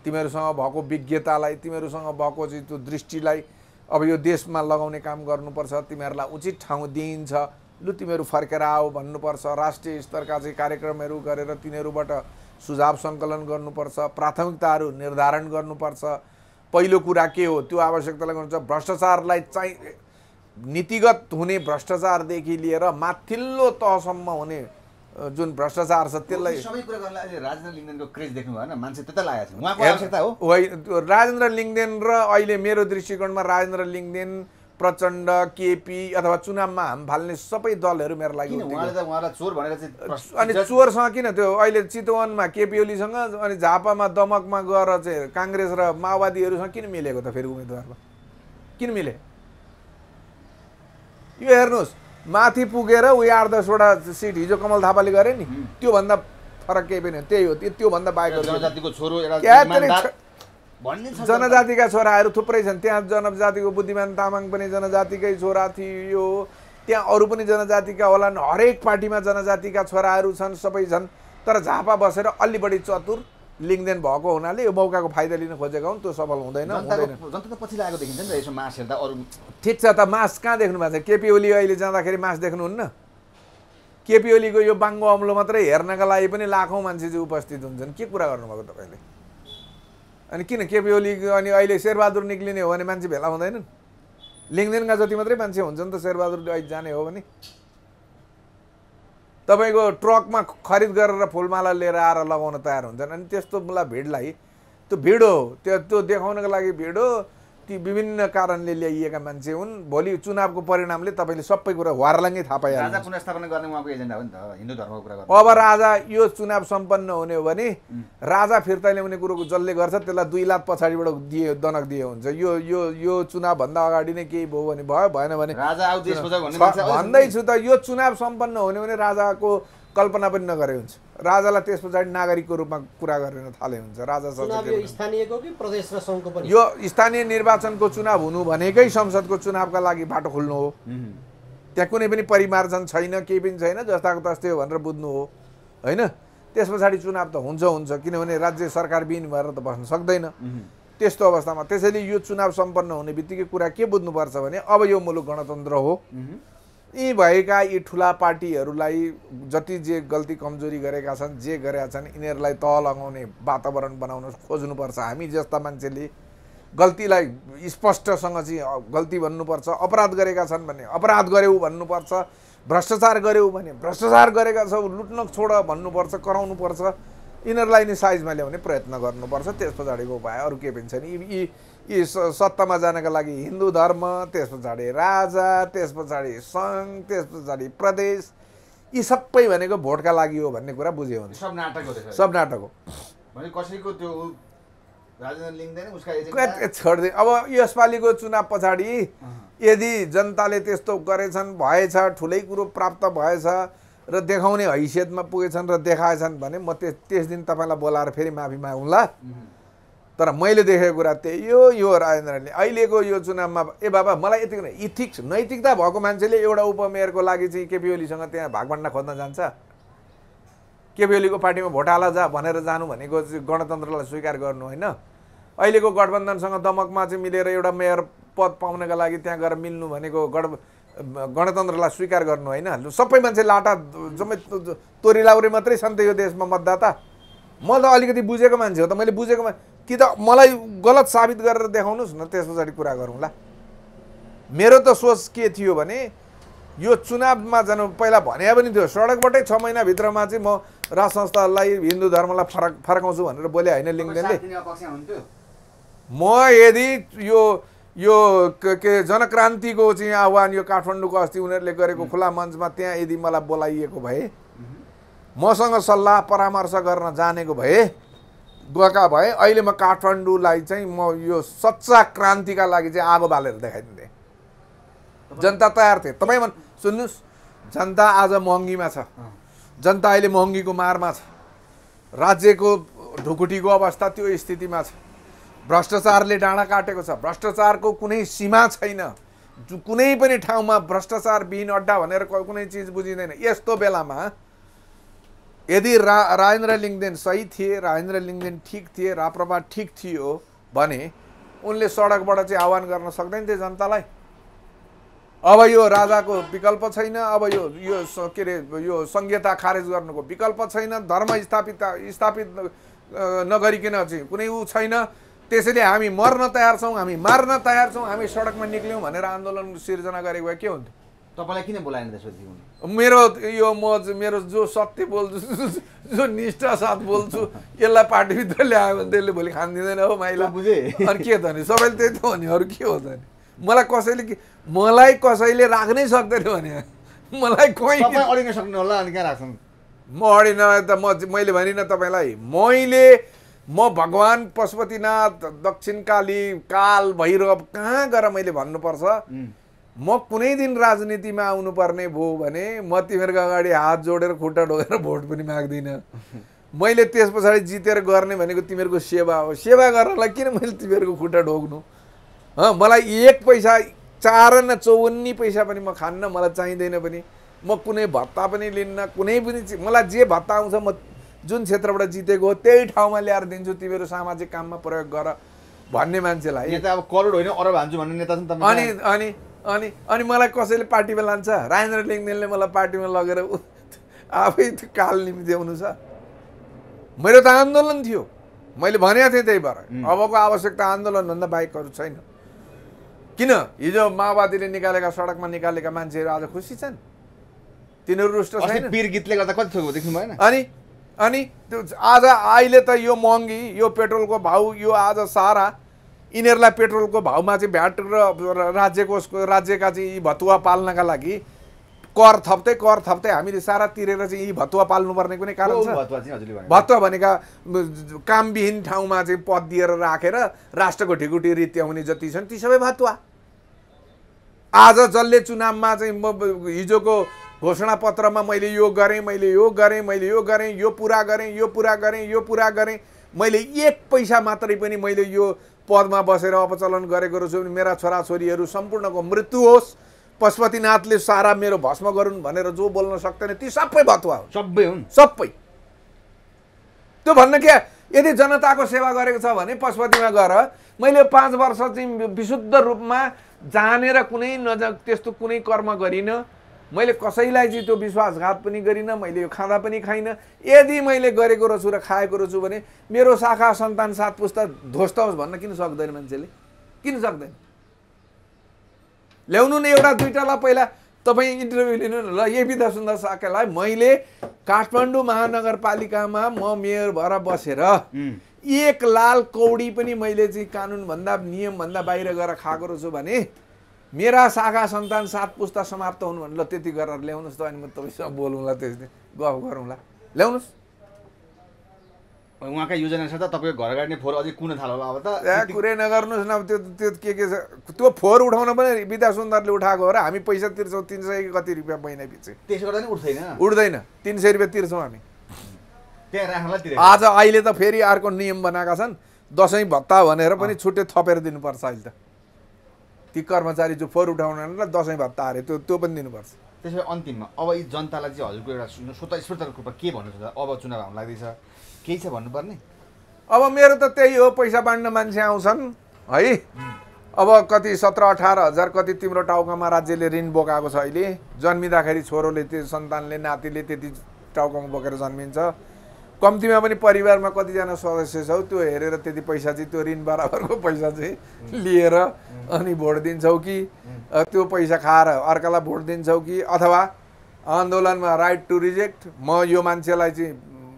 तिमीहरूसँग भएको विज्ञतालाई, तिमीहरूसँग भएको चाहिँ त्यो दृष्टिलाई अब यो देशमा लगाउने काम गर्नुपर्छ। तिमीहरूलाई उचित ठाउँ दिइन्छ, लु तिमीहरू फर्केर आओ भन्नुपर्छ। राष्ट्रिय स्तरका चाहिँ कार्यक्रमहरू गरेर तिनीहरूबाट सुझाव सङ्कलन गर्नुपर्छ, प्राथमिकताहरू निर्धारण गर्नुपर्छ। पहिलो कुरा के हो त्यो आवश्यकतालाई गर्नुपर्छ। भ्रष्टाचारलाई चाहिँ नीतिगत हुने भ्रष्टाचारदेखि लिएर माथिल्लो तहसम्म हुने जुन भ्रष्टाचार छ त्यसलाई
सबै कुरा गर्नलाई अहिले राजेन्द्र लिङ्गदेनको क्रेज देख्नु भएन, मान्छे त्यता लागेको छ, उहाँको आवश्यकता हो।
राजेन्द्र लिङ्गदेन र अहिले मेरो दृष्टिकोणमा राजेन्द्र लिङ्गदेन, प्रचण्ड, केपी अथवा चुनावमा हाम फाल्ने सबै दलहरू मेरो लागि
उहाँलाई चोर भनेर चाहिँ,
अनि चोरसँग किन त्यो अहिले चितवनमा केपी ओलीसँग अनि झापामा दमकमा गएर चाहिँ काङ्ग्रेस र माओवादीहरूसँग किन मिलेको त? फेरि उम्मेदवारमा किन मिले? यो हेर्नुहोस्, माथि पुगेर उयो 8-10वटा सिट हिजो कमल थापाले गरे नि, त्योभन्दा फरक केही पनि त्योही हो। त्योभन्दा बाहेक
जनजातिको छोरो
जनजातिका छोराहरू थुप्रै छन् त्यहाँ। जनजातिको बुद्धिमान तामाङ पनि जनजातिकै छोरा थियो, त्यहाँ अरू पनि जनजातिका होलान्। हरेक पार्टीमा जनजातिका छोराहरू छन्, सबै छन्। तर झापा बसेर अलि बढी चतुर लिङ्गदेन भएको हुनाले यो मौकाको फाइदा लिन खोजेका हुन्, त्यो सफल हुँदैन।
जनता त पछि लागेको देखिन्छ नि त, यसो मास हेर्दा अरू
ठिक छ त, मास कहाँ देख्नु भएको छ? केपी ओली अहिले जाँदाखेरि मास देख्नुहुन्न? केपी ओलीको यो बाङ्गो अम्लो मात्रै हेर्नका लागि पनि लाखौँ मान्छे चाहिँ उपस्थित हुन्छन्। के कुरा गर्नुभएको तपाईँले? अनि किन केपी ओली अनि अहिले शेरबहादुर निक्लिने हो भने मान्छे भेला हुँदैनन्? लिङ्गदेनका जति मात्रै मान्छे हुन्छ नि त शेरबहादुर अहिले जाने हो भने। तपाईँको ट्रकमा खरिद गरेर फुलमाला लिएर आएर लगाउन तयार हुन्छन्। अनि त्यस्तो मलाई भिडलाई, त्यो भिड हो, त्यो देखाउनको लागि भिड हो। ती विभिन्न कारणले ल्याइएका मान्छे हुन्। भोलि चुनावको परिणामले तपाईँले सबै कुरा वार्लाङ्गै थाहा पाइहाल्नु।
राजा पुनर्स्थापना गर्ने उहाँको एजेन्डा हो नि त, हिन्दू धर्मको कुरा गर्नु।
अब राजा यो चुनाव सम्पन्न हुने हो भने राजा फिर्ता ल्याउने कुरोको जसले गर्छ त्यसलाई 2 लाख पछाडिबाट दनक दिए हुन्छ। यो चुनावभन्दा अगाडि नै केही भयो भने भयो, भएन भने
राजा आउ देश बचाउ भन्ने
भन्दैछु त। यो चुनाव सम्पन्न हुने भने राजाको कल्पना पनि नगरे हुन्छ। राजालाई त्यस पछाडि नागरिकको रूपमा कुरा गर्न थाले हुन्छ। राजा
स्थानीयको कि प्रदेश र सङ्घको पनि
यो स्थानीय निर्वाचनको चुनाव हुनु भनेकै संसदको चुनावका लागि बाटो खोल्नु हो। त्यहाँ कुनै पनि परिमार्जन छैन, केही पनि छैन, जस्ताको तस्तै हो भनेर बुझ्नु हो होइन। त्यस पछाडि चुनाव त हुन्छ, किनभने राज्य सरकार विहीन भएर त बस्न सक्दैन। त्यस्तो अवस्थामा त्यसैले यो चुनाव सम्पन्न हुने बित्तिकै कुरा के बुझ्नुपर्छ भने अब यो मुलुक गणतन्त्र हो। यी भएका यी ठुला पार्टीहरूलाई जति जे गल्ती कमजोरी गरेका छन्, जे गरेका छन्, यिनीहरूलाई तह लगाउने वातावरण बनाउन खोज्नुपर्छ। हामी जस्ता मान्छेले गल्तीलाई स्पष्टसँग चाहिँ गल्ती भन्नुपर्छ। अपराध गरेका छन् भने अपराध गर्यौ भन्नुपर्छ। भ्रष्टाचार गर्यौ भने भ्रष्टाचार गरेका छौ, लुट्न छोड भन्नुपर्छ, कराउनुपर्छ। यिनीहरूलाई नि साइजमा ल्याउने प्रयत्न गर्नुपर्छ। त्यस पछाडिको उपाय अरू केही पनि छैन। यी सत्तामा जानका लागि हिन्दू धर्म, त्यस पछाडि राजा, त्यस पछाडि सङ्घ, त्यस पछाडि प्रदेश, यी सबै भनेको भोटका लागि हो भन्ने कुरा बुझ्यो भने
सब नाटक हो।
सब नाटक हो
भने कसैको त्यो राजेन्द्र लिङ्गदेन उसका
छोड्दै। अब यसपालिको चुनाव पछाडि यदि जनताले त्यस्तो गरेछन्, भएछ, ठुलै कुरो प्राप्त भएछ र देखाउने हैसियतमा पुगेछन् र देखाएछन् भने म त्यस दिन तपाईँलाई बोलाएर फेरि माफी मागौँला। तर मैले देखेको कुरा त्यही यो राजेन्द्रले अहिलेको यो चुनावमा बाबा मलाई यतिको इथिक्स नैतिकता भएको मान्छेले एउटा उपमेयरको लागि चाहिँ केपी ओलीसँग त्यहाँ भागभन्डा खोज्न जान्छ? केपी ओलीको पार्टीमा भोट हाल जा भनेर जानु भनेको गणतन्त्रलाई स्वीकार गर्नु होइन। अहिलेको गठबन्धनसँग दमकमा चाहिँ मिलेर एउटा मेयर पद पाउनका लागि त्यहाँ गएर मिल्नु भनेको गणतन्त्रलाई स्वीकार गर्नु होइन। सबै मान्छे लाटा जम्मै तोरीलाउरे मात्रै छन् त यो देशमा मतदाता। म त अलिकति बुझेको मान्छे हो त, मैले बुझेको कि त मलाई गलत साबित गरेर देखाउनुहोस् न, त्यस पछाडि कुरा गरौँला। मेरो त सोच के थियो भने यो चुनावमा जानु पहिला भने पनि थियो सडकबाटै 6 महिनाभित्रमा चाहिँ म राज संस्थालाई हिन्दू धर्मलाई फर्काउँछु भनेर बोले होइन लिङ्गदेनले। म यदि यो के जनक्रान्तिको चाहिँ आह्वान यो काठमाडौँको अस्ति उनीहरूले गरेको खुला मञ्चमा त्यहाँ यदि मलाई बोलाइएको भए, मसँग सल्लाह परामर्श गर्न जानेको भए गएका भए अहिले म काठमाडौँलाई चाहिँ म यो सच्चा क्रान्तिका लागि चाहिँ आगो बालेर देखाइदिन्थेँ। जनता तयार थिए। तपाईँ सुन्नुहोस्, जनता आज महँगीमा छ, जनता अहिले महँगीको मारमा छ, राज्यको ढुकुटीको अवस्था त्यो स्थितिमा छ, भ्रष्टाचारले डाँडा काटेको छ, भ्रष्टाचारको कुनै सीमा छैन, कुनै पनि ठाउँमा भ्रष्टाचारविहीन अड्डा भनेर कुनै चिज बुझिँदैन। यस्तो बेलामा यदि राजेन्द्र लिङ्गदेन सही थिए, राजेन्द्र लिङ्गदेन ठिक थिए, राप्रपा ठिक थियो भने उनले सडकबाट चाहिँ आह्वान गर्न सक्दैन थिए जनतालाई। अब यो राजाको विकल्प छैन, अब यो के अरे यो संहिता खारेज गर्नुको विकल्प छैन, धर्म स्थापित नगरिकन चाहिँ कुनै ऊ छैन। त्यसैले हामी मर्न तयार छौँ, हामी मार्न तयार छौँ, हामी सडकमा निक्ल्यौँ भनेर आन्दोलन सिर्जना गरेको भए के हुन्थ्यो?
तपाईँलाई किन बोलाएन त्यसपछि?
मेरो जो सत्य बोल्छु, जो निष्ठा साथ बोल्छु, यसलाई पार्टीभित्र ल्यायो भने त्यसले भोलि खान दिँदैन हो माइला।
बुझे
अनि के त नि, सबैले त्यही त हो नि, अरू के हो त नि? मलाई कसैले राख्नै सक्दैन भने मलाई कोही
अडिन सक्नु होला। अनि कहाँ राख्छन्?
म अडिन त मैले भनिनँ तपाईँलाई, म भगवान् पशुपतिनाथ, दक्षिणकाली, काल भैरव कहाँ गएर मैले भन्नुपर्छ? म कुनै दिन राजनीतिमा आउनुपर्ने भयो भने म तिमीहरूको अगाडि हात जोडेर खुट्टा ढोगेर भोट पनि माग्दिनँ। मैले त्यस पछाडि जितेर गर्ने भनेको तिमीहरूको सेवा हो। सेवा गर्नलाई किन मैले तिमीहरूको खुट्टा ढोग्नु? मलाई 1 पैसा 4 न 54 पैसा पनि म खान्न, मलाई चाहिँदैन पनि। म कुनै भत्ता पनि लिन्न, कुनै पनि मलाई जे भत्ता आउँछ म जुन क्षेत्रबाट जितेको हो त्यही ठाउँमा ल्याएर दिन्छु, तिमीहरू सामाजिक काममा प्रयोग गर भन्ने मान्छेलाई।
नेता अब करोड होइन अरब हान्छु भन्ने नेता छन् तपाईँ।
अनि मलाई कसैले पार्टीमा लान्छ? राजेन्द्र लिङ्गदेनले मलाई पार्टीमा लगेर आफै काल निम्त्याउनु छ? मेरो त आन्दोलन थियो, मैले भनेको थिएँ त्यही भएर अबको आवश्यकता आन्दोलनभन्दा बाहेक अरू छैन। किन हिजो माओवादीले निकालेका सडकमा निकालेका मान्छेहरू आज खुसी छन्? तिनीहरू रुष्ट छैन?
वीर गीतले गर्दा कति थोक देख्नु भएन?
अनि त्यो आज अहिले त यो महँगी, यो पेट्रोलको भाउ, यो आज सारा यिनीहरूलाई पेट्रोलको भाउमा चाहिँ भ्याट र राज्यका चाहिँ यी भतुवा पाल्नका लागि कर थप्दै हामीले सारा तिरेर चाहिँ यी भतुवा पाल्नुपर्ने कुनै कारण छ? भतुवा भनेका कामविहीन ठाउँमा चाहिँ पद दिएर राखेर राष्ट्रको ढिकुटी रित्याउने जति छन् ती सबै भतुवा। आज जसले चुनावमा चाहिँ हिजोको घोषणा पत्रमा मैले यो गरेँ, यो पुरा गरेँ, मैले 1 पैसा मात्रै पनि मैले यो पदमा बसेर अपचलन गरेको रहेछु भने मेरा छोराछोरीहरू सम्पूर्णको मृत्यु होस्, पशुपतिनाथले सारा मेरो भस्म गरून् भनेर जो बोल्न सक्दैन ती सबै भतुवा हो,
सबै हुन्,
सबै। त्यो भन्न के, यदि जनताको सेवा गरेको छ भने पशुपतिमा गएर मैले 5 वर्ष चाहिँ विशुद्ध रूपमा जानेर कुनै त्यस्तो कुनै कर्म गरिनँ, मैले कसैलाई चाहिँ त्यो विश्वासघात पनि गरिनँ, मैले यो खाँदा पनि खाइनँ। यदि मैले गरेको रहेछु र खाएको रहेछु भने मेरो शाखा सन्तान 7 पुस्ता ध्वस्त होस् भन्न किन सक्दैन मान्छेले? किन सक्दैन? ल्याउनु न एउटा दुईटालाई पहिला तपाईँ इन्टरभ्यू लिनु न। ल यही विधा सुन्दर साकेलाई मैले काठमाडौँ महानगरपालिकामा म मेयर भएर बसेर 1 लाल कौडी पनि मैले चाहिँ कानुनभन्दा नियमभन्दा बाहिर गएर खाएको रहेछु भने मेरा शाखा सन्तान 7 पुस्ता समाप्त हुनु भने ल त्यति गरेर ल्याउनुहोस् त, अनि म तपाईँसँग बोलौँला, त्यसले गफ गरौँला, ल्याउनुहोस्।
उहाँका योजना छ त तपाईँको घर गाड्ने फोहोर अझै कुन थाल्यो होला? अब त
कुरै नगर्नुहोस् न। त्यो के छ, त्यो फोहोर उठाउन पनि विद्या सुन्दरले उठाएको हो र हामी पैसा तिर्छौँ 300 कति रुपियाँ महिना पछि।
त्यसो गर्दा नि
उठ्दैन, 300 रुपियाँ तिर्छौँ हामी
त्यहाँ राख्नलाई तिरेको।
आज अहिले त फेरि अर्को नियम बनाएका छन्, दसैँ भत्ता भनेर पनि छुट्टै थपेर दिनुपर्छ अहिले त ती कर्मचारी जो फोहोर उठाउनेलाई दसैँ भत्ता अरे त्यो पनि दिनुपर्छ।
त्यसै अन्तिममा अब यी जनतालाई चाहिँ हजुरको एउटा स्वतस्फूर्त रूपमा के भन्नु छ अब चुनाव आउन लाग्दैछ केही छ भन्नुपर्ने?
अब मेरो त त्यही हो, पैसा बाँड्न मान्छे आउँछन् है। अब कति 17-18 हजार कति तिम्रो टाउकामा राज्यले ऋण बोकाएको छ अहिले। जन्मिँदाखेरि छोरोले त्यो सन्तानले नातिले त्यति टाउकामा बोकेर जन्मिन्छ। कम्तीमा पनि परिवारमा कतिजना सदस्य छौ त्यो हेरेर त्यति पैसा चाहिँ त्यो ऋण बराबरको पैसा चाहिँ लिएर अनि भोट दिन्छौ कि त्यो पैसा खाएर अर्कालाई भोट दिन्छौ कि अथवा आन्दोलनमा राइट टु रिजेक्ट म यो मान्छेलाई चाहिँ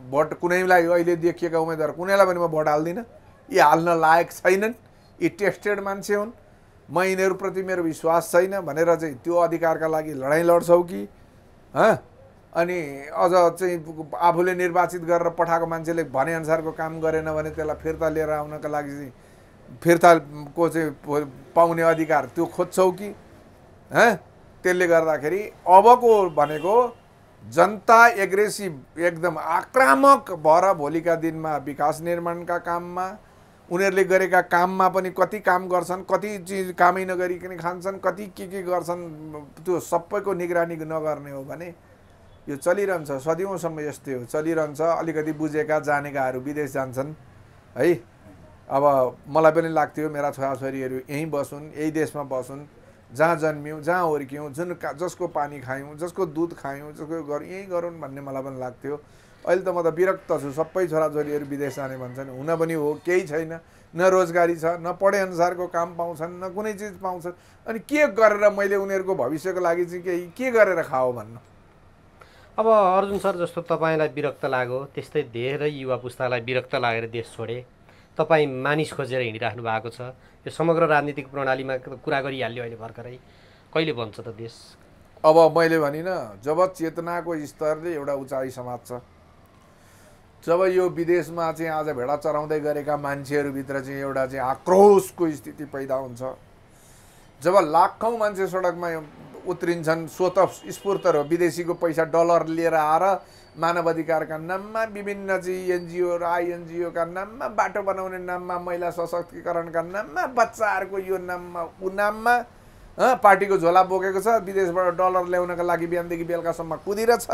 भोट कुनैलाई अहिले देखिएका उम्मेदवार कुनैलाई पनि म भोट हाल्दिनँ, यी हाल्न लायक छैनन्, यी टेस्टेड मान्छे हुन्, म यिनीहरूप्रति मेरो विश्वास छैन भनेर चाहिँ त्यो अधिकारका लागि लडाइँ लड्छौ कि अनि अझ चाहिँ आफूले निर्वाचित गरेर पठाएको मान्छेले भनेअनुसारको काम गरेन भने त्यसलाई फिर्ता लिएर आउनका लागि चाहिँ फिर्ताको चाहिँ पाउने अधिकार त्यो खोज्छौ कि त्यसले गर्दाखेरि अबको भनेको जनता एग्रेसिभ एकदम आक्रामक भएर भोलिका दिनमा विकास निर्माणका काममा उनीहरूले गरेका काममा पनि कति काम गर्छन्, कति चिज कामै नगरिकन खान्छन्, कति के गर्छन् त्यो सबैको निगरानी नगर्ने हो भने यो चलिरहन्छ, सदियौँसम्म यस्तै हो चलिरहन्छ। अलिकति बुझेका जानेकाहरू विदेश जान्छन् है। अब मलाई पनि लाग्थ्यो मेरा छोराछोरीहरू यहीँ बसुन्, यही देशमा बसुन्, जहाँ जन्म्यौँ जहाँ हुर्क्यौँ, जसको पानी खायौँ, जसको दुध खायौँ, जसको गरौँ यहीँ गरौँ भन्ने मलाई पनि लाग्थ्यो। अहिले त म त विरक्त छु, सबै छोराछोरीहरू विदेश जाने भन्छन्, हुन पनि हो, केही छैन, न रोजगारी छ, न पढेअनुसारको काम पाउँछन्, न कुनै चिज पाउँछन्। अनि के गरेर मैले उनीहरूको भविष्यको लागि चाहिँ के गरेर खाओ भन्नु।
अब अर्जुन सर जस्तो तपाईँलाई विरक्त लाग्यो त्यस्तै धेरै युवा पुस्तालाई विरक्त लागेर देश छोडे, तपाईँ मानिस खोजेर हिँडिराख्नु भएको छ। यो समग्र राजनीतिक प्रणालीमा कुरा गरिहाल्यो अहिले भर्खरै, कहिले बन्छ त देश?
अब मैले भनिनँ जब चेतनाको स्तरले एउटा उचाइ समात्छ, जब यो विदेशमा चाहिँ आज भेडा चराउँदै गरेका मान्छेहरूभित्र चाहिँ एउटा चाहिँ आक्रोशको स्थिति पैदा हुन्छ, जब लाखौँ मान्छे सडकमा उत्रिन्छन् स्वतस्फूर्त विदेशीको पैसा डलर लिएर आएर मानव अधिकारका नाममा विभिन्न चाहिँ एनजिओ र आइएनजिओका नाममा बाटो बनाउने नाममा महिला सशक्तिकरणका नाममा बच्चाहरूको यो नाममा ऊ नाममा पार्टीको झोला बोकेको छ, विदेशबाट डलर ल्याउनका लागि बिहानदेखि बेलुकासम्म कुदिरहेछ।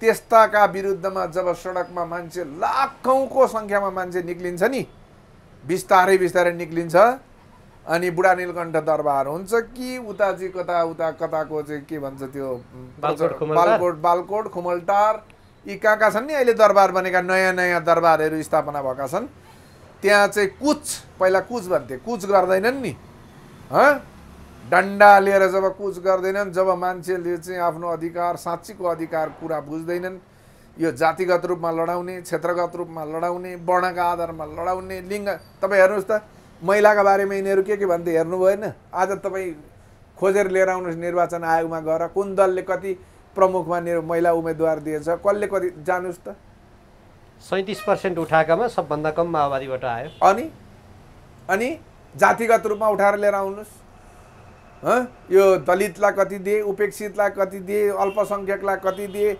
त्यस्ताका विरुद्धमा जब सडकमा मान्छे लाखौँको सङ्ख्यामा मान्छे निक्लिन्छ नि, बिस्तारै बिस्तारै निक्लिन्छ अनि बुढा नीलकण्ठ दरबार हुन्छ कि उता चाहिँ कताको चाहिँ के भन्छ त्यो बालकोट खुमलटार यी कहाँ छन् नि अहिले दरबार बनेका नयाँ नयाँ दरबारहरू स्थापना भएका छन्, त्यहाँ चाहिँ पहिला कुच भन्थे, कुच गर्दैनन् नि, डन्डा लिएर जब कुच गर्दैनन्, जब मान्छेले चाहिँ आफ्नो अधिकार साँच्चीको अधिकार कुरा बुझ्दैनन्, यो जातिगत रूपमा लडाउने, क्षेत्रगत रूपमा लडाउने, वर्णका आधारमा लडाउने, लिङ्ग तपाईँ हेर्नुहोस् त महिलाका बारेमा यिनीहरू के भन्थे हेर्नु भएन? आज तपाईँ खोजेर लिएर आउनुहोस् निर्वाचन आयोगमा गएर कुन दलले कति प्रमुखमा महिला उम्मेदवार दिएछ, कसले कति जानुहोस् त।
37% उठाएकामा सबभन्दा कम माओवादीबाट आयो।
अनि जातिगत रूपमा उठाएर लिएर आउनुहोस्, यो दलितलाई कति दिए, उपेक्षितलाई कति दिए, अल्पसङ्ख्यकलाई कति दिए,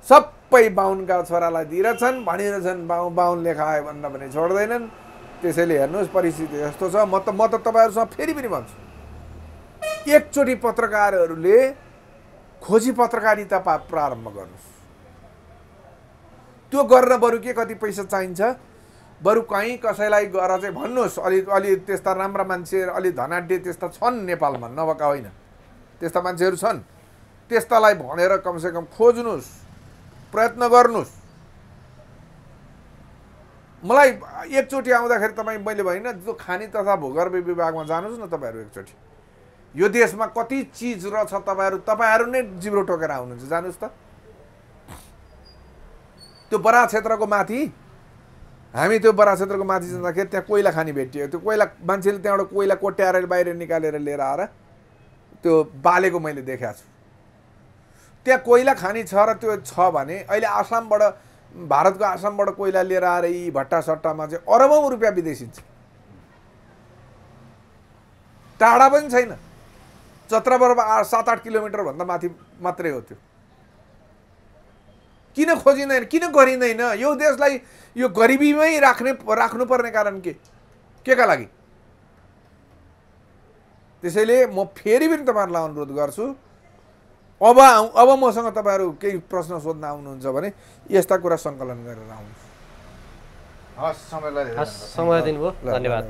सबै बाहुनका छोरालाई दिइरहेछन्, भनिरहेछन् बाहुनले खायो भन्दा पनि छोड्दैनन्। त्यसैले हेर्नुहोस् परिस्थिति यस्तो छ। म त तपाईँहरूसँग फेरि पनि भन्छु, एकचोटि पत्रकारहरूले खोजी पत्रकारिता प्रारम्भ गर्नुहोस्। त्यो गर्न बरु के कति पैसा चाहिन्छ, बरु कहीँ कसैलाई गएर चाहिँ भन्नुहोस्, अलि त्यस्ता राम्रा मान्छे अलि धनाढ्य त्यस्ता छन् नेपालमा, नभएका होइन, त्यस्ता मान्छेहरू छन्, त्यस्तालाई भनेर कमसेकम खोज्नुहोस्, प्रयत्न गर्नुहोस्। मलाई एकचोटि आउँदाखेरि तपाईँ मैले भनिनँ जो खानी तथा भूगर्भ विभागमा जानुहोस् न तपाईँहरू एकचोटि, यो देशमा कति चिज रहेछ तपाईँहरू नै जिब्रो टोकेर आउनुहुन्छ, जानुहोस् त। त्यो बराह क्षेत्रको माथि हामी त्यो बराह क्षेत्रको माथि जाँदाखेरि त्यहाँ कोइला खानी भेटियो, त्यो कोइला मान्छेले त्यहाँबाट कोइला कोट्याएर बाहिर निकालेर लिएर आएर त्यो बालेको मैले देखाएको छु। त्यहाँ कोइला खानी छ र त्यो छ भने अहिले आसामबाट भारतको आसामबाट कोइला लिएर आएर यी भट्टा सट्टामा चाहिँ अरबौँ रुपियाँ विदेशिन्छ, टाढा पनि छैन, जत्राबाट 7-8 किलोमिटर भन्दा माथि मात्रै हो त्यो। किन खोजिँदैन, किन गरिँदैन? यो देशलाई यो गरिबीमै राख्नुपर्ने कारण केका लागि? त्यसैले म फेरि पनि तपाईँहरूलाई अनुरोध गर्छु, अब मसँग तपाईँहरू केही प्रश्न सोध्न आउनुहुन्छ भने यस्ता कुरा सङ्कलन गरेर आउनुहोस्।
हस्, समयलाई
समय दिनुभयो, धन्यवाद।